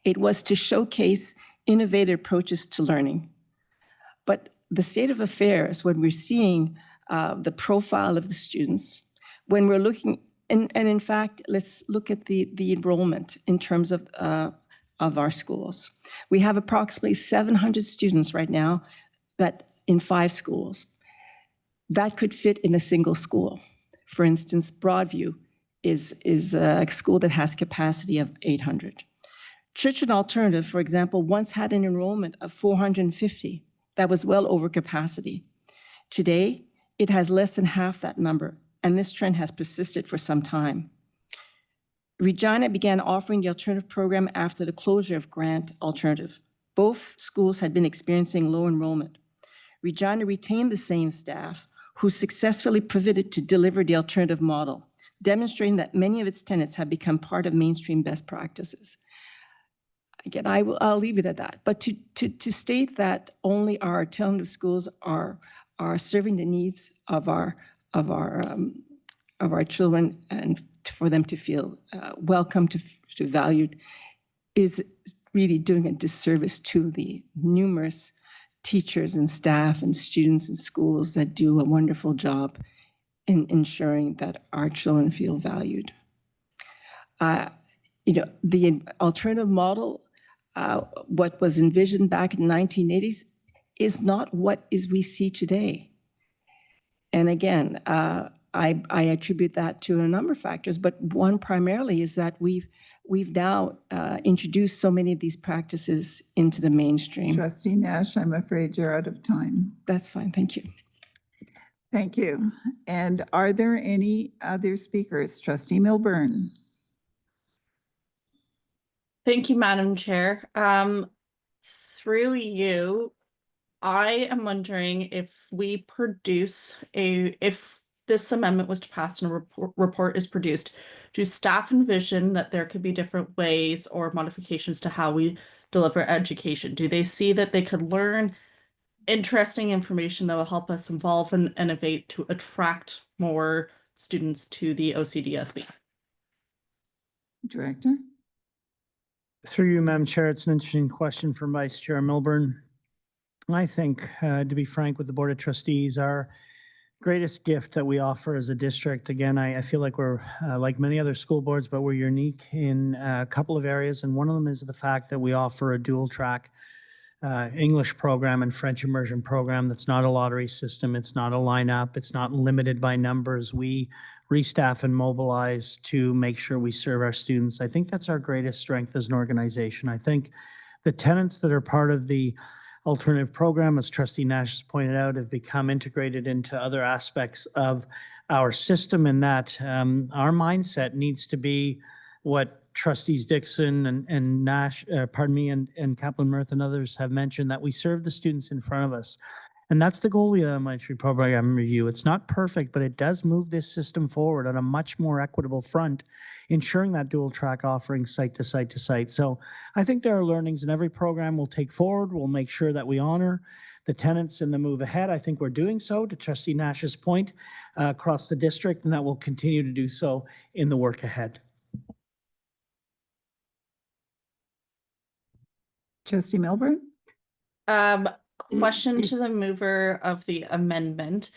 S10: It was to showcase innovative approaches to learning. But the state of affairs, when we're seeing the profile of the students, when we're looking, and in fact, let's look at the enrollment in terms of our schools. We have approximately 700 students right now that in 5 schools. That could fit in a single school. For instance, Broadview is a school that has capacity of 800. Churchill Alternative, for example, once had an enrollment of 450. That was well over capacity. Today, it has less than half that number, and this trend has persisted for some time. Regina began offering the alternative program after the closure of Grant Alternative. Both schools had been experiencing low enrollment. Regina retained the same staff who successfully pivoted to deliver the alternative model, demonstrating that many of its tenets have become part of mainstream best practices. Again, I'll leave it at that. But to state that only our alternative schools are serving the needs of our children and for them to feel welcome, to valued, is really doing a disservice to the numerous teachers and staff and students in schools that do a wonderful job in ensuring that our children feel valued. The alternative model, what was envisioned back in the 1980s, is not what we see today. And again, I attribute that to a number of factors, but one primarily is that we've now introduced so many of these practices into the mainstream.
S1: Trustee Nash, I'm afraid you're out of time.
S10: That's fine, thank you.
S1: Thank you. And are there any other speakers? Trustee Milburn.
S3: Thank you, Madam Chair. Through you, I am wondering if if this amendment was to pass and a report is produced, do staff envision that there could be different ways or modifications to how we deliver education? Do they see that they could learn interesting information that will help us evolve and innovate to attract more students to the OCDSB?
S1: Director.
S6: Through you, Madam Chair, it's an interesting question from Vice Chair Milburn. I think, to be frank with the Board of Trustees, our greatest gift that we offer as a district, again, I feel like we're like many other school boards, but we're unique in a couple of areas. And one of them is the fact that we offer a dual track English program and French immersion program that's not a lottery system. It's not a lineup. It's not limited by numbers. We restaff and mobilize to make sure we serve our students. I think that's our greatest strength as an organization. I think the tenets that are part of the alternative program, as Trustee Nash has pointed out, have become integrated into other aspects of our system, in that our mindset needs to be what Trustees Dixon and Nash, and Kaplan-Murth and others have mentioned, that we serve the students in front of us. And that's the goal of the elementary program review. It's not perfect, but it does move this system forward on a much more equitable front, ensuring that dual track offering site to site to site. So I think there are learnings in every program we'll take forward. We'll make sure that we honor the tenants in the move ahead. I think we're doing so, to Trustee Nash's point, across the district, and that we'll continue to do so in the work ahead.
S1: Trustee Milburn?
S3: Question to the mover of the amendment.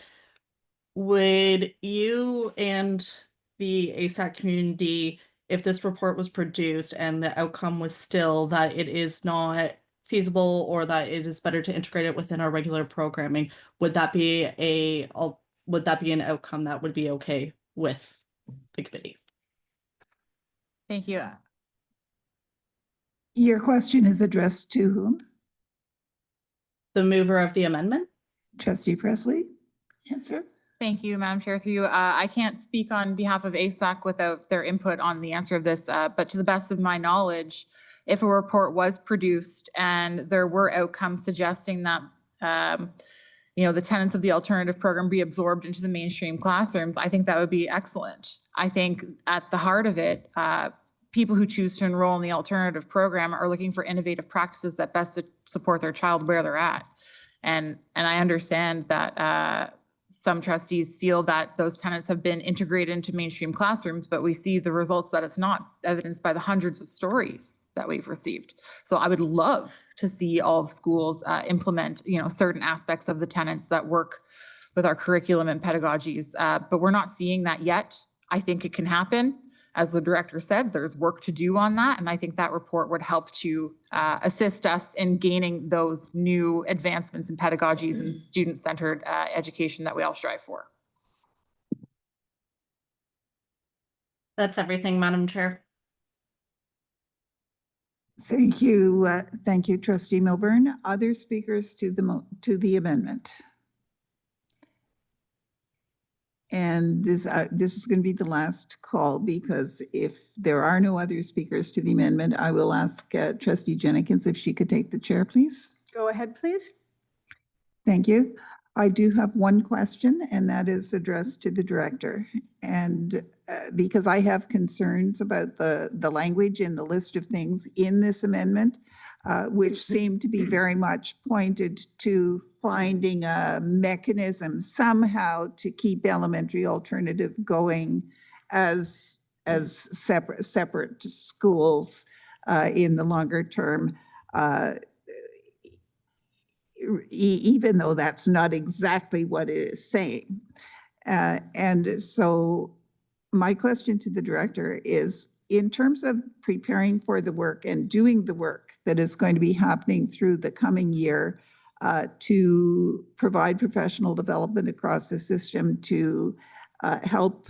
S3: Would you and the ASAC community, if this report was produced and the outcome was still that it is not feasible or that it is better to integrate it within our regular programming, would that be an outcome that would be okay with the committee?
S5: Thank you.
S1: Your question is addressed to whom?
S3: The mover of the amendment?
S1: Trustee Presley? Answer.
S5: Thank you, Madam Chair. Through you, I can't speak on behalf of ASAC without their input on the answer of this, but to the best of my knowledge, if a report was produced and there were outcomes suggesting that, the tenets of the alternative program be absorbed into the mainstream classrooms, I think that would be excellent. I think at the heart of it, people who choose to enroll in the alternative program are looking for innovative practices that best support their child where they're at. And I understand that some trustees feel that those tenets have been integrated into mainstream classrooms, but we see the results that it's not, evidenced by the hundreds of stories that we've received. So I would love to see all schools implement, certain aspects of the tenets that work with our curriculum and pedagogies, but we're not seeing that yet. I think it can happen. As the director said, there's work to do on that, and I think that report would help to assist us in gaining those new advancements in pedagogies and student-centered education that we all strive for.
S3: That's everything, Madam Chair.
S1: Thank you. Thank you, Trustee Milburn. Other speakers to the amendment? And this is going to be the last call, because if there are no other speakers to the amendment, I will ask Trustee Jenkins if she could take the chair, please.
S2: Go ahead, please.
S1: Thank you. I do have one question, and that is addressed to the director. And because I have concerns about the language in the list of things in this amendment, which seem to be very much pointed to finding a mechanism somehow to keep elementary alternative going as separate schools in the longer term. Even though that's not exactly what it is saying. And so my question to the director is, in terms of preparing for the work and doing the work that is going to be happening through the coming year to provide professional development across the system to help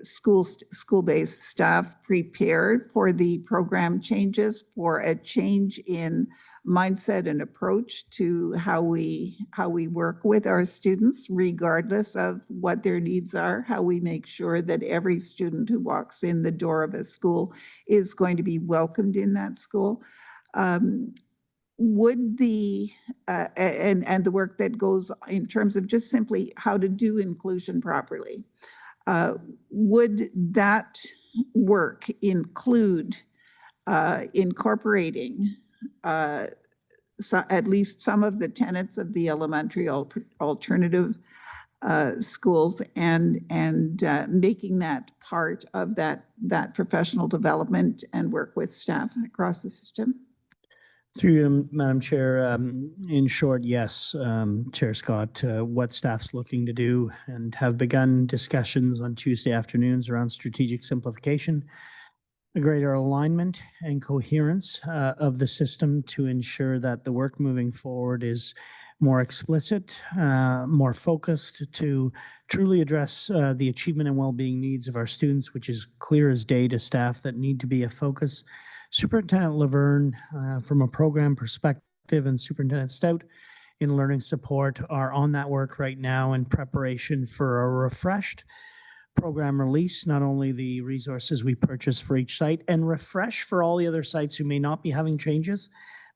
S1: school-based staff prepare for the program changes, for a change in mindset and approach to how we work with our students, regardless of what their needs are, how we make sure that every student who walks in the door of a school is going to be welcomed in that school. Would the, and the work that goes in terms of just simply how to do inclusion properly, would that work include incorporating at least some of the tenets of the elementary alternative schools and making that part of that professional development and work with staff across the system?
S6: Through you, Madam Chair, in short, yes, Chair Scott, what staff's looking to do and have begun discussions on Tuesday afternoons around strategic simplification, a greater alignment and coherence of the system to ensure that the work moving forward is more explicit, more focused to truly address the achievement and well-being needs of our students, which is clear as day to staff that need to be a focus. Superintendent Laverne, from a program perspective, and Superintendent Stout in learning support are on that work right now in preparation for a refreshed program release, not only the resources we purchase for each site, and refresh for all the other sites who may not be having changes,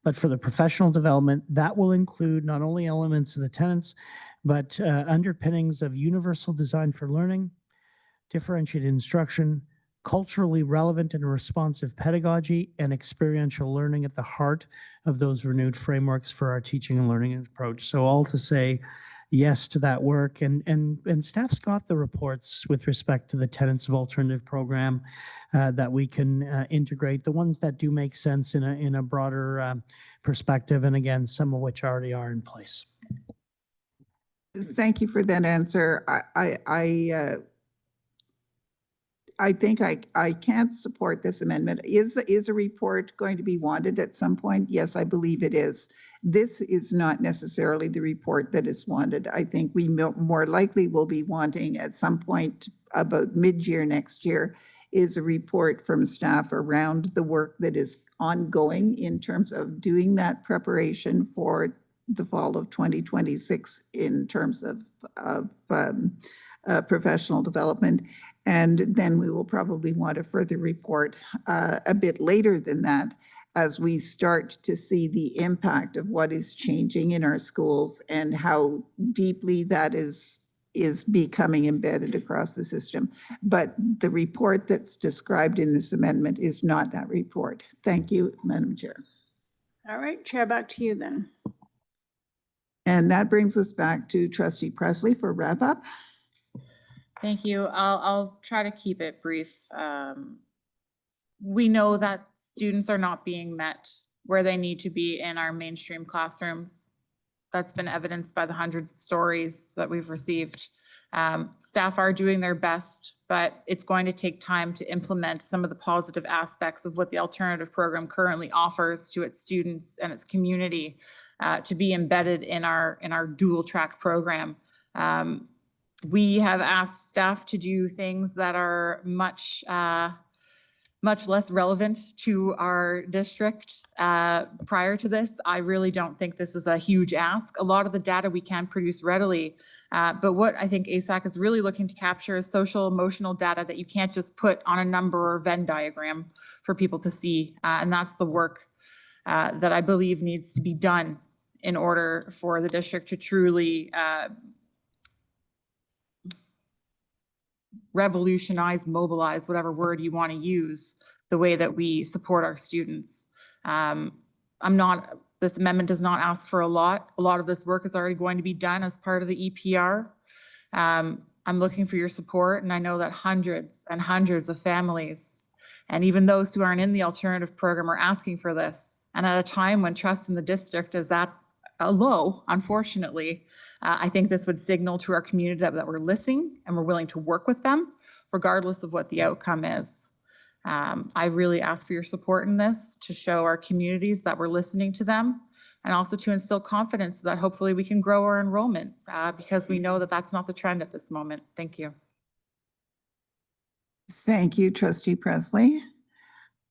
S6: But for the professional development, that will include not only elements of the tenets, but underpinnings of universal design for learning, differentiated instruction, culturally relevant and responsive pedagogy, and experiential learning at the heart of those renewed frameworks for our teaching and learning approach. So all to say yes to that work. And staff's got the reports with respect to the tenets of alternative program that we can integrate, the ones that do make sense in a broader perspective, and again, some of which already are in place.
S1: Thank you for that answer. I think I can't support this amendment. Is a report going to be wanted at some point? Yes, I believe it is. This is not necessarily the report that is wanted. I think we more likely will be wanting at some point about mid-year next year is a report from staff around the work that is ongoing in terms of doing that preparation for the fall of 2026 in terms of professional development. And then we will probably want a further report a bit later than that as we start to see the impact of what is changing in our schools and how deeply that is becoming embedded across the system. But the report that's described in this amendment is not that report. Thank you, Madam Chair.
S2: All right, Chair, back to you then.
S1: And that brings us back to Trustee Presley for wrap up.
S5: Thank you. I'll try to keep it brief. We know that students are not being met where they need to be in our mainstream classrooms. That's been evidenced by the hundreds of stories that we've received. Staff are doing their best, but it's going to take time to implement some of the positive aspects of what the alternative program currently offers to its students and its community to be embedded in our dual track program. We have asked staff to do things that are much less relevant to our district prior to this. I really don't think this is a huge ask. A lot of the data we can produce readily, but what I think ASAC is really looking to capture is social emotional data that you can't just put on a number or Venn diagram for people to see. And that's the work that I believe needs to be done in order for the district to truly revolutionize, mobilize, whatever word you want to use, the way that we support our students. This amendment does not ask for a lot. A lot of this work is already going to be done as part of the EPR. I'm looking for your support, and I know that hundreds and hundreds of families, and even those who aren't in the alternative program, are asking for this. And at a time when trust in the district is at a low, unfortunately, I think this would signal to our community that we're listening and we're willing to work with them, regardless of what the outcome is. I really ask for your support in this to show our communities that we're listening to them, and also to instill confidence that hopefully we can grow our enrollment because we know that that's not the trend at this moment. Thank you.
S1: Thank you, Trustee Presley.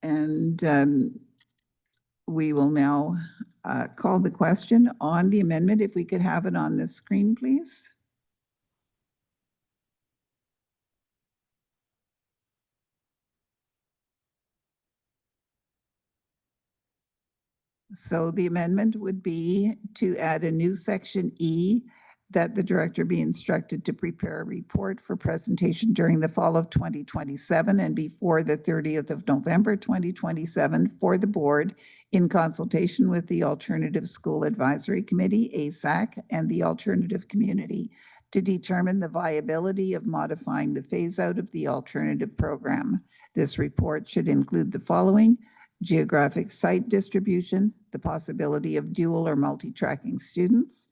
S1: And we will now call the question on the amendment. If we could have it on the screen, please. So the amendment would be to add a new section E, that the director be instructed to prepare a report for presentation during the fall of 2027 and before the 30th of November 2027 for the board in consultation with the Alternative School Advisory Committee, ASAC, and the alternative community to determine the viability of modifying the phase out of the alternative program. This report should include the following: geographic site distribution, the possibility of dual or multi-tracking students,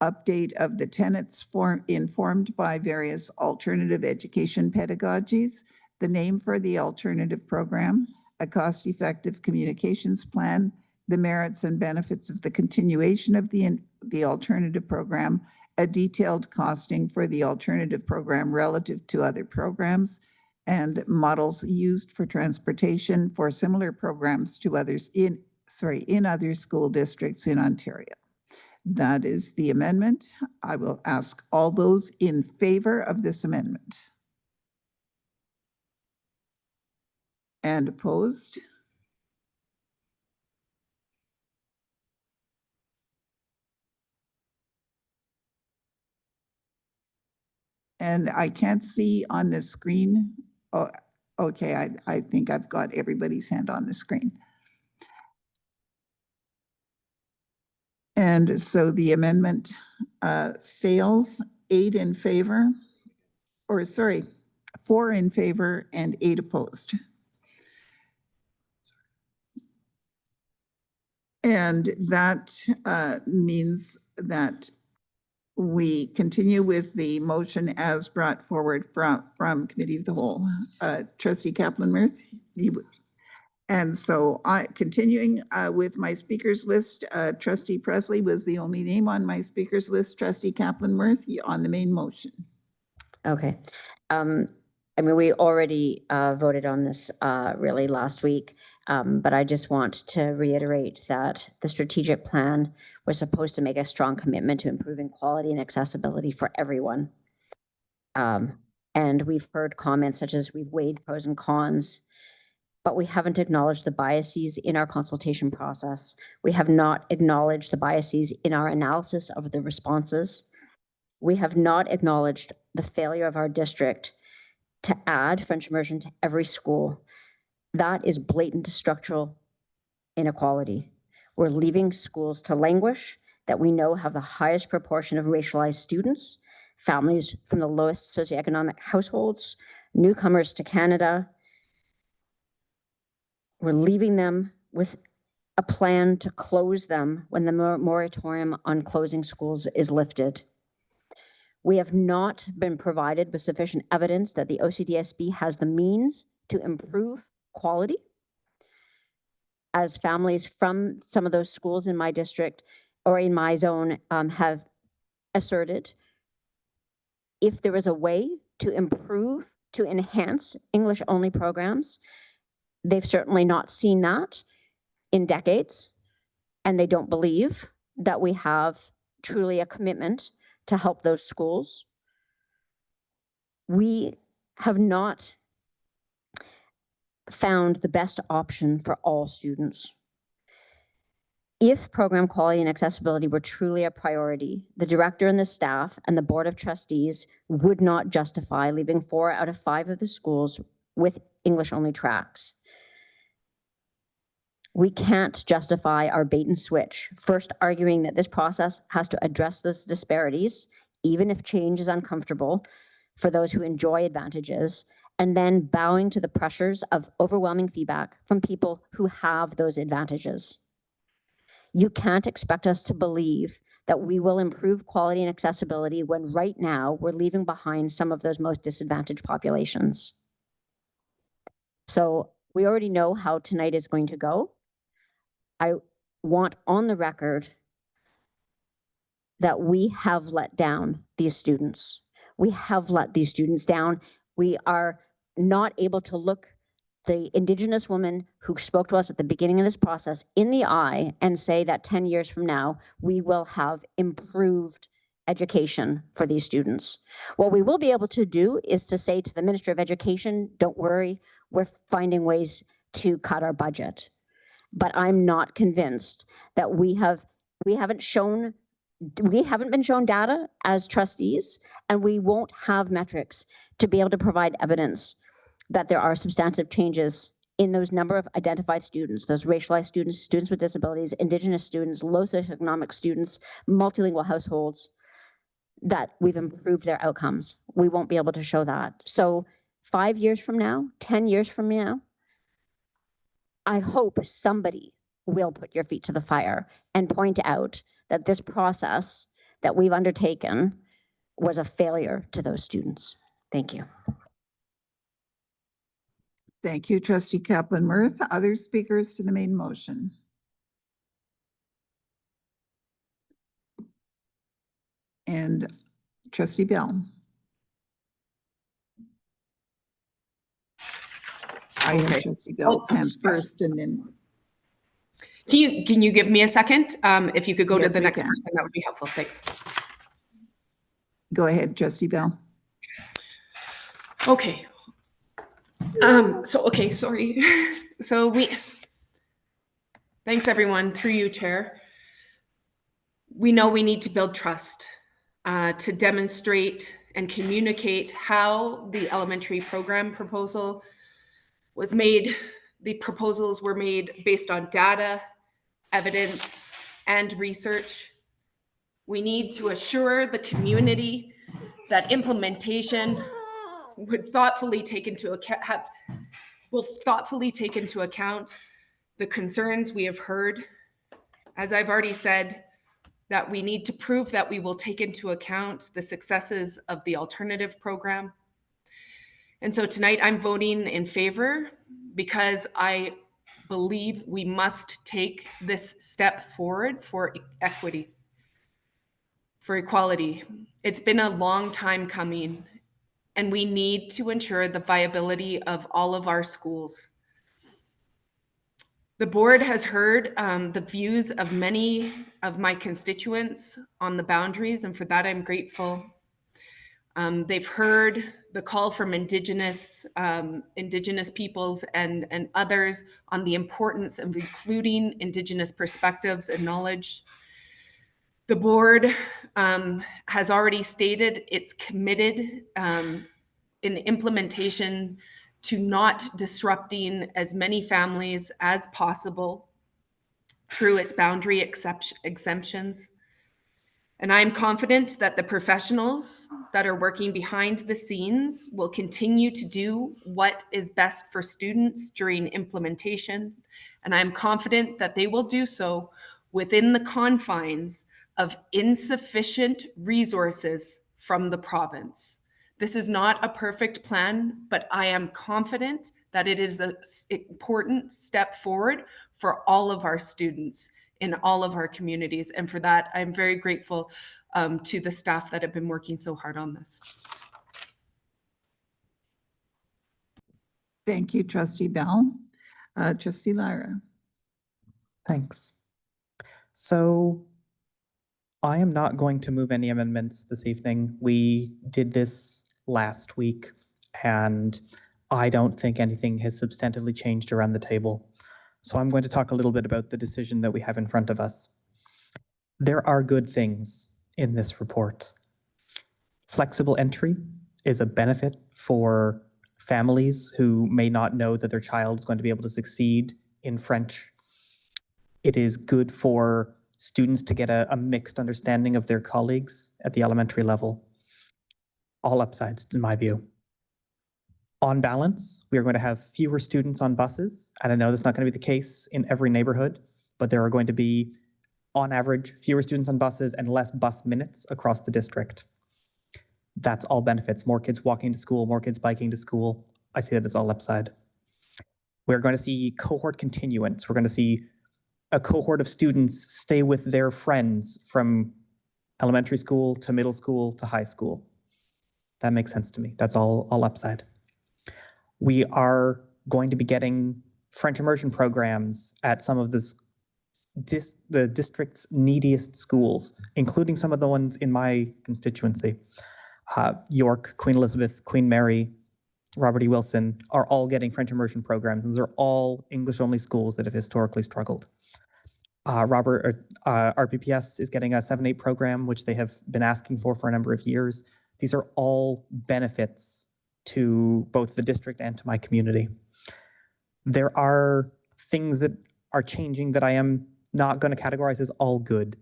S1: update of the tenets informed by various alternative education pedagogies, the name for the alternative program, a cost-effective communications plan, the merits and benefits of the continuation of the alternative program, a detailed costing for the alternative program relative to other programs, and models used for transportation for similar programs to others in other school districts in Ontario. That is the amendment. I will ask all those in favor of this amendment. And opposed? And I can't see on the screen. Oh, okay, I think I've got everybody's hand on the screen. And so the amendment fails. 8 in favor, or sorry, 4 in favor and 8 opposed. And that means that we continue with the motion as brought forward from Committee of the Whole. Trustee Kaplan-Murth, and so continuing with my speakers list, Trustee Presley was the only name on my speakers list. Trustee Kaplan-Murth on the main motion.
S4: Okay. I mean, we already voted on this really last week, but I just want to reiterate that the strategic plan was supposed to make a strong commitment to improving quality and accessibility for everyone. And we've heard comments such as we've weighed pros and cons, but we haven't acknowledged the biases in our consultation process. We have not acknowledged the biases in our analysis of the responses. We have not acknowledged the failure of our district to add French immersion to every school. That is blatant structural inequality. We're leaving schools to languish that we know have the highest proportion of racialized students, families from the lowest socioeconomic households, newcomers to Canada. We're leaving them with a plan to close them when the moratorium on closing schools is lifted. We have not been provided with sufficient evidence that the OCDSB has the means to improve quality. As families from some of those schools in my district or in my zone have asserted, if there is a way to improve, to enhance English-only programs, they've certainly not seen that in decades, and they don't believe that we have truly a commitment to help those schools. We have not found the best option for all students. If program quality and accessibility were truly a priority, the director and the staff and the board of trustees would not justify leaving 4 out of 5 of the schools with English-only tracks. We can't justify our bait and switch, first arguing that this process has to address those disparities, even if change is uncomfortable for those who enjoy advantages, and then bowing to the pressures of overwhelming feedback from people who have those advantages. You can't expect us to believe that we will improve quality and accessibility when right now we're leaving behind some of those most disadvantaged populations. So we already know how tonight is going to go. I want on the record that we have let down these students. We have let these students down. We are not able to look the Indigenous woman who spoke to us at the beginning of this process in the eye and say that 10 years from now, we will have improved education for these students. What we will be able to do is to say to the Minister of Education, don't worry, we're finding ways to cut our budget. But I'm not convinced that we haven't been shown data as trustees, and we won't have metrics to be able to provide evidence that there are substantive changes in those number of identified students, those racialized students, students with disabilities, Indigenous students, low socioeconomic students, multilingual households, that we've improved their outcomes. We won't be able to show that. So 5 years from now, 10 years from now, I hope somebody will put your feet to the fire and point out that this process that we've undertaken was a failure to those students. Thank you.
S1: Thank you, Trustee Kaplan-Murth. Other speakers to the main motion? And Trustee Bell. I have Trustee Bell's hands first, and then.
S9: Can you give me a second? If you could go to
S1: Yes,
S9: the
S1: we
S9: next
S1: can.
S9: person, that would be helpful. Thanks.
S1: Go ahead, Trustee Bell.
S9: Okay. Sorry. Thanks everyone, through you, Chair. We know we need to build trust to demonstrate and communicate how the elementary program proposal was made. The proposals were made based on data, evidence, and research. We need to assure the community that implementation would thoughtfully take into account, will thoughtfully take into account the concerns we have heard. As I've already said, that we need to prove that we will take into account the successes of the alternative program. And so tonight I'm voting in favor because I believe we must take this step forward for equity, for equality. It's been a long time coming, and we need to ensure the viability of all of our schools. The board has heard the views of many of my constituents on the boundaries, and for that I'm grateful. They've heard the call from Indigenous peoples and others on the importance of including Indigenous perspectives and knowledge. The board has already stated it's committed in implementation to not disrupting as many families as possible through its boundary exemptions. And I'm confident that the professionals that are working behind the scenes will continue to do what is best for students during implementation. And I'm confident that they will do so within the confines of insufficient resources from the province. This is not a perfect plan, but I am confident that it is an important step forward for all of our students in all of our communities. And for that, I'm very grateful to the staff that have been working so hard on this.
S1: Thank you, Trustee Bell. Trustee Lyra.
S7: Thanks. So I am not going to move any amendments this evening. We did this last week, and I don't think anything has substantively changed around the table. So I'm going to talk a little bit about the decision that we have in front of us. There are good things in this report. Flexible entry is a benefit for families who may not know that their child is going to be able to succeed in French. It is good for students to get a mixed understanding of their colleagues at the elementary level. All upsides, in my view. On balance, we are going to have fewer students on buses, and I know that's not going to be the case in every neighborhood, but there are going to be, on average, fewer students on buses and less bus minutes across the district. That's all benefits. More kids walking to school, more kids biking to school. I see that as all upside. We're going to see cohort continuance. We're going to see a cohort of students stay with their friends from elementary school to middle school to high school. That makes sense to me. That's all upside. We are going to be getting French immersion programs at some of the district's neediest schools, including some of the ones in my constituency. York, Queen Elizabeth, Queen Mary, Robert E. Wilson are all getting French immersion programs. Those are all English-only schools that have historically struggled. RPPS is getting a 7-8 program, which they have been asking for a number of years. These are all benefits to both the district and to my community. There are things that are changing that I am not going to categorize as all good.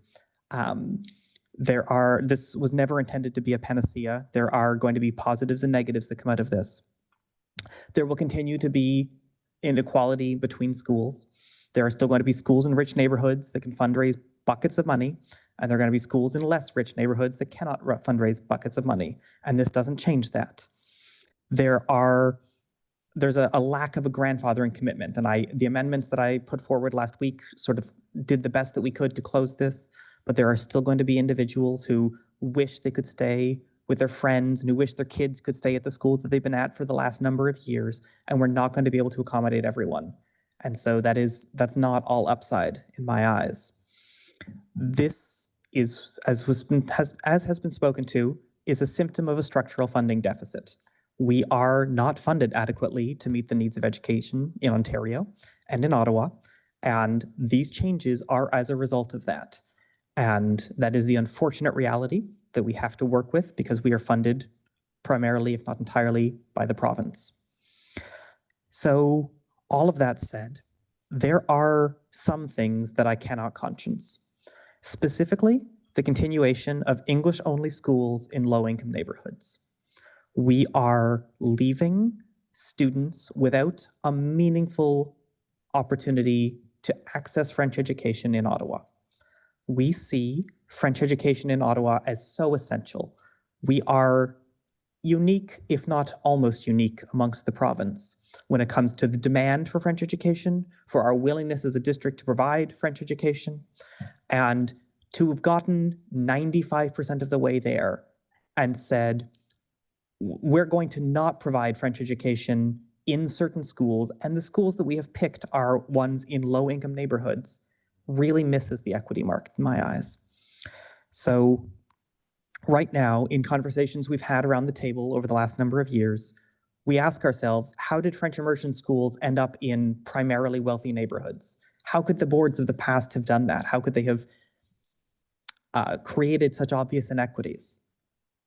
S7: This was never intended to be a panacea. There are going to be positives and negatives that come out of this. There will continue to be inequality between schools. There are still going to be schools in rich neighborhoods that can fundraise buckets of money, and there are going to be schools in less rich neighborhoods that cannot fundraise buckets of money, and this doesn't change that. There's a lack of a grandfathering commitment, and the amendments that I put forward last week sort of did the best that we could to close this, but there are still going to be individuals who wish they could stay with their friends and who wish their kids could stay at the school that they've been at for the last number of years, and we're not going to be able to accommodate everyone. And so that's not all upside in my eyes. This is, as has been spoken to, is a symptom of a structural funding deficit. We are not funded adequately to meet the needs of education in Ontario and in Ottawa, and these changes are as a result of that. And that is the unfortunate reality, that we have to work with because we are funded primarily, if not entirely, by the province. So all of that said, there are some things that I cannot conscience. Specifically, the continuation of English-only schools in low-income neighborhoods. We are leaving students without a meaningful opportunity to access French education in Ottawa. We see French education in Ottawa as so essential. We are unique, if not almost unique, amongst the province when it comes to the demand for French education, for our willingness as a district to provide French education, and to have gotten 95% of the way there and said, we're going to not provide French education in certain schools, and the schools that we have picked are ones in low-income neighborhoods, really misses the equity mark in my eyes. So right now, in conversations we've had around the table over the last number of years, we ask ourselves, how did French immersion schools end up in primarily wealthy neighborhoods? How could the boards of the past have done that? How could they have created such obvious inequities?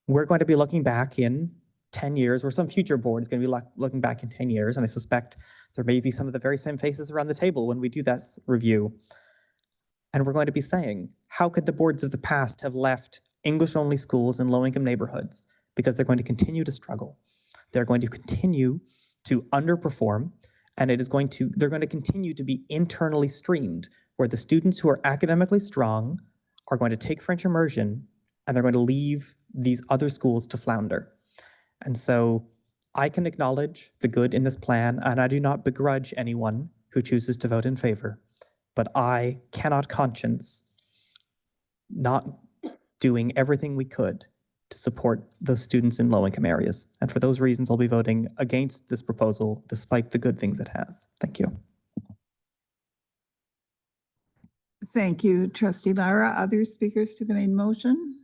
S7: We're going to be looking back in 10 years, or some future board is going to be looking back in 10 years, and I suspect there may be some of the very same faces around the table when we do that review. And we're going to be saying, how could the boards of the past have left English-only schools in low-income neighborhoods? Because they're going to continue to struggle. They're going to continue to underperform, and they're going to continue to be internally streamed, where the students who are academically strong are going to take French immersion, and they're going to leave these other schools to flounder. And so I can acknowledge the good in this plan, and I do not begrudge anyone who chooses to vote in favor. But I cannot conscience not doing everything we could to support those students in low-income areas. And for those reasons, I'll be voting against this proposal, despite the good things it has. Thank you.
S1: Thank you, Trustee Lara. Other speakers to the main motion?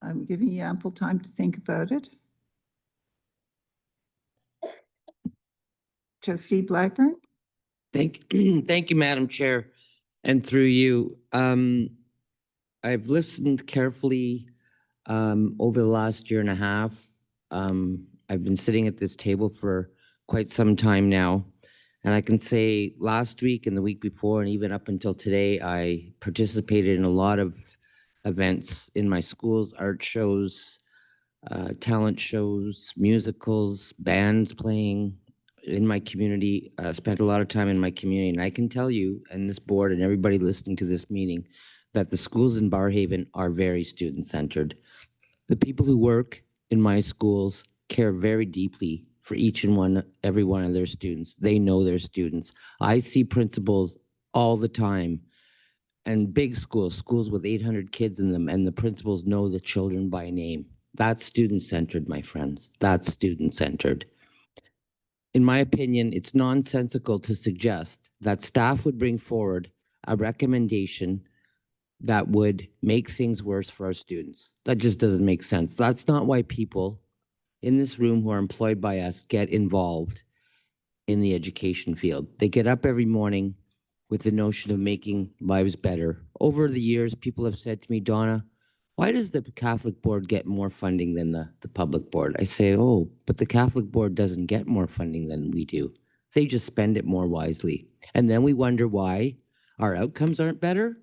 S1: I'm giving you ample time to think about it. Trustee Blackburn?
S11: Thank you, Madam Chair. And through you, I've listened carefully over the last year and a half. I've been sitting at this table for quite some time now. And I can say last week and the week before, and even up until today, I participated in a lot of events in my schools, art shows, talent shows, musicals, bands playing in my community, spent a lot of time in my community. And I can tell you, and this board and everybody listening to this meeting, that the schools in Barrhaven are very student-centered. The people who work in my schools care very deeply for each and every one of their students. They know their students. I see principals all the time, and big schools with 800 kids in them, and the principals know the children by name. That's student-centered, my friends. That's student-centered. In my opinion, it's nonsensical to suggest that staff would bring forward a recommendation that would make things worse for our students. That just doesn't make sense. That's not why people in this room who are employed by us get involved in the education field. They get up every morning with the notion of making lives better. Over the years, people have said to me, Donna, why does the Catholic board get more funding than the public board? I say, oh, but the Catholic board doesn't get more funding than we do. They just spend it more wisely. And then we wonder why our outcomes aren't better.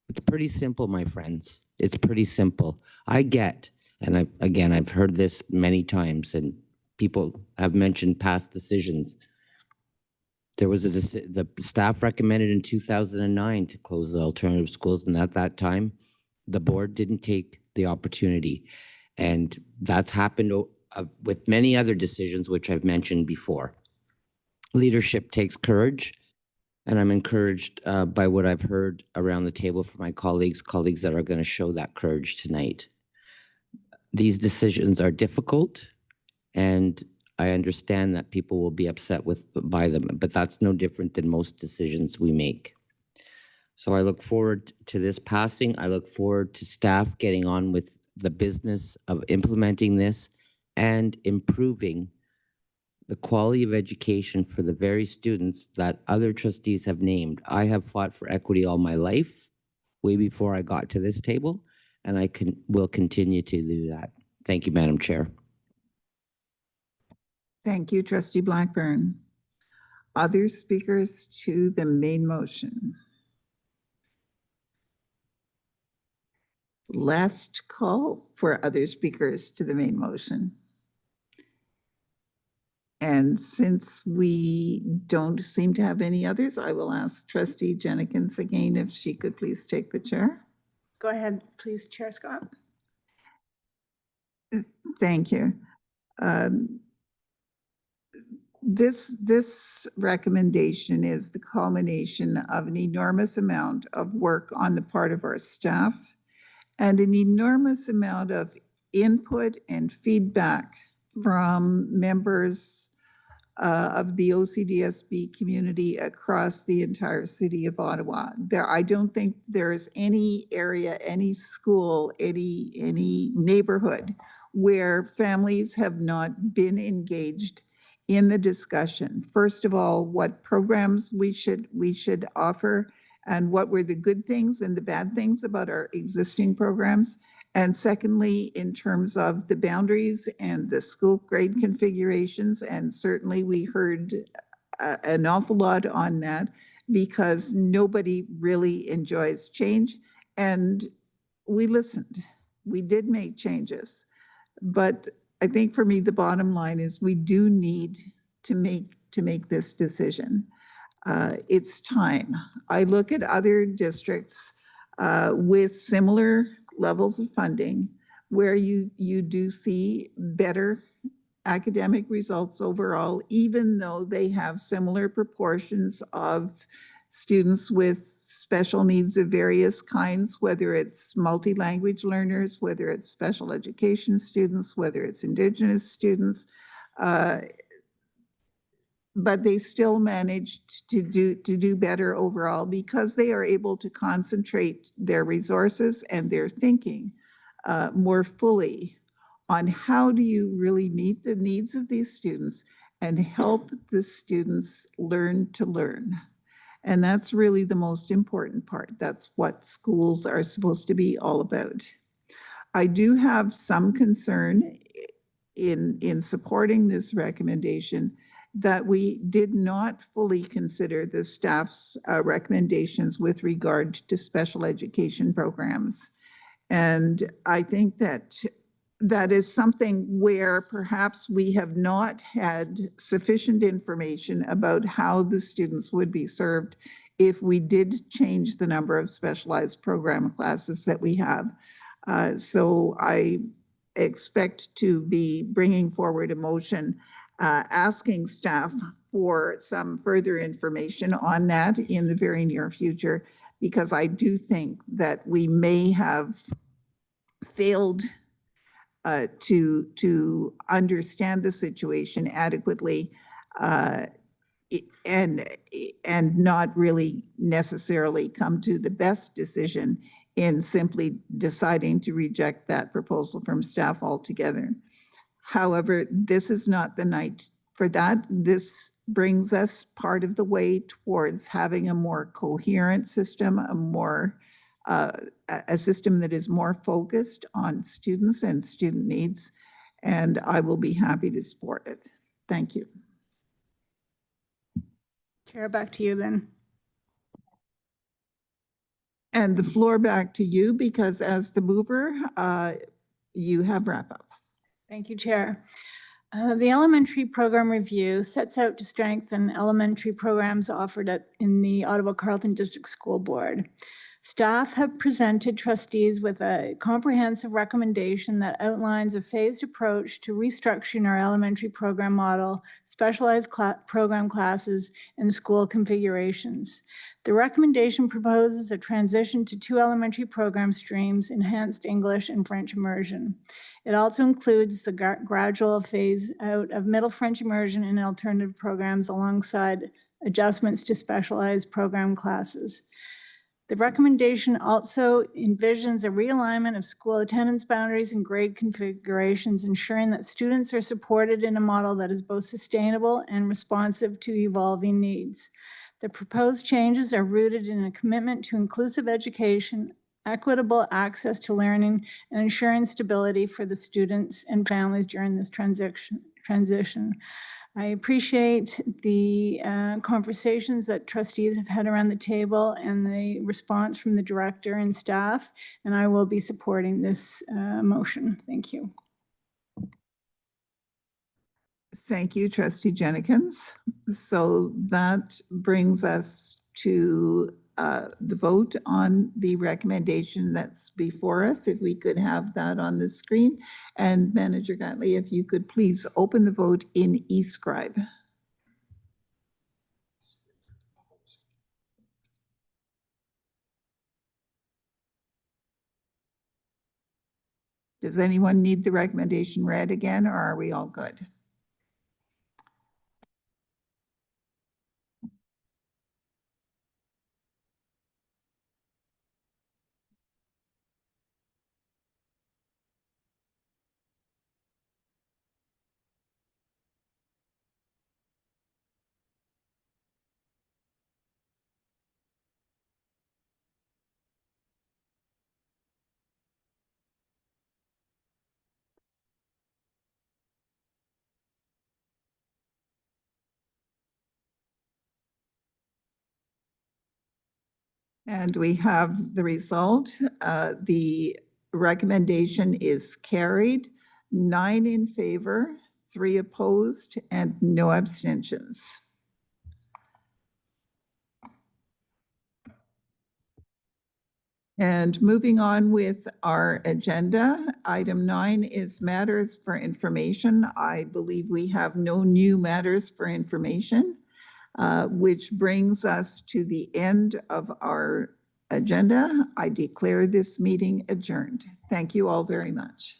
S11: It's pretty simple, my friends. It's pretty simple. I get, and I've heard this many times, and people have mentioned past decisions. There was the staff recommended in 2009 to close the alternative schools, and at that time, the board didn't take the opportunity. And that's happened with many other decisions, which I've mentioned before. Leadership takes courage, and I'm encouraged by what I've heard around the table from my colleagues that are going to show that courage tonight. These decisions are difficult, and I understand that people will be upset by them, but that's no different than most decisions we make. So I look forward to this passing. I look forward to staff getting on with the business of implementing this and improving the quality of education for the very students that other trustees have named. I have fought for equity all my life, way before I got to this table, and I will continue to do that. Thank you, Madam Chair.
S1: Thank you, Trustee Blackburn. Other speakers to the main motion? Last call for other speakers to the main motion. And since we don't seem to have any others, I will ask Trustee Jenkins again if she could please take the chair.
S2: Go ahead, please, Chair Scott.
S1: Thank you. This recommendation is the culmination of an enormous amount of work on the part of our staff and an enormous amount of input and feedback from members of the OCDSB community across the entire city of Ottawa. I don't think there's any area, any school, any neighborhood where families have not been engaged in the discussion. First of all, what programs we should offer and what were the good things and the bad things about our existing programs. And secondly, in terms of the boundaries and the school grade configurations, and certainly we heard an awful lot on that because nobody really enjoys change. And we listened. We did make changes. But I think for me, the bottom line is we do need to make this decision. It's time. I look at other districts with similar levels of funding where you do see better academic results overall, even though they have similar proportions of students with special needs of various kinds, whether it's multi-language learners, whether it's special education students, whether it's Indigenous students, but they still managed to do better overall because they are able to concentrate their resources and their thinking more fully on how do you really meet the needs of these students and help the students learn to learn. And that's really the most important part. That's what schools are supposed to be all about. I do have some concern in supporting this recommendation that we did not fully consider the staff's recommendations with regard to special education programs. And I think that that is something where perhaps we have not had sufficient information about how the students would be served if we did change the number of specialized program classes that we have. So I expect to be bringing forward a motion asking staff for some further information on that in the very near future, because I do think that we may have failed to understand the situation adequately and not really necessarily come to the best decision in simply deciding to reject that proposal from staff altogether. However, this is not the night for that. This brings us part of the way towards having a more coherent system, a system that is more focused on students and student needs, and I will be happy to support it. Thank you.
S2: Chair, back to you then.
S1: And the floor back to you, because as the mover, you have wrap up.
S2: Thank you, Chair. The elementary program review sets out to strengthen elementary programs offered in the Ottawa-Carleton District School Board. Staff have presented trustees with a comprehensive recommendation that outlines a phased approach to restructuring our elementary program model, specialized program classes, and school configurations. The recommendation proposes a transition to 2 elementary program streams, enhanced English and French immersion. It also includes the gradual phase out of middle French immersion and alternative programs alongside adjustments to specialized program classes. The recommendation also envisions a realignment of school attendance boundaries and grade configurations, ensuring that students are supported in a model that is both sustainable and responsive to evolving needs. The proposed changes are rooted in a commitment to inclusive education, equitable access to learning, and ensuring stability for the students and families during this transition. I appreciate the conversations that trustees have had around the table and the response from the director and staff, and I will be supporting this motion. Thank you.
S1: Thank you, Trustee Jennings. So that brings us to the vote on the recommendation that's before us. If we could have that on the screen. And Manager Gatley, if you could please open the vote in eScribe. Does anyone need the recommendation read again, or are we all good? And we have the result. The recommendation is carried, 9 in favor, 3 opposed, and no abstentions. And moving on with our agenda, item 9 is matters for information. I believe we have no new matters for information, which brings us to the end of our agenda. I declare this meeting adjourned. Thank you all very much.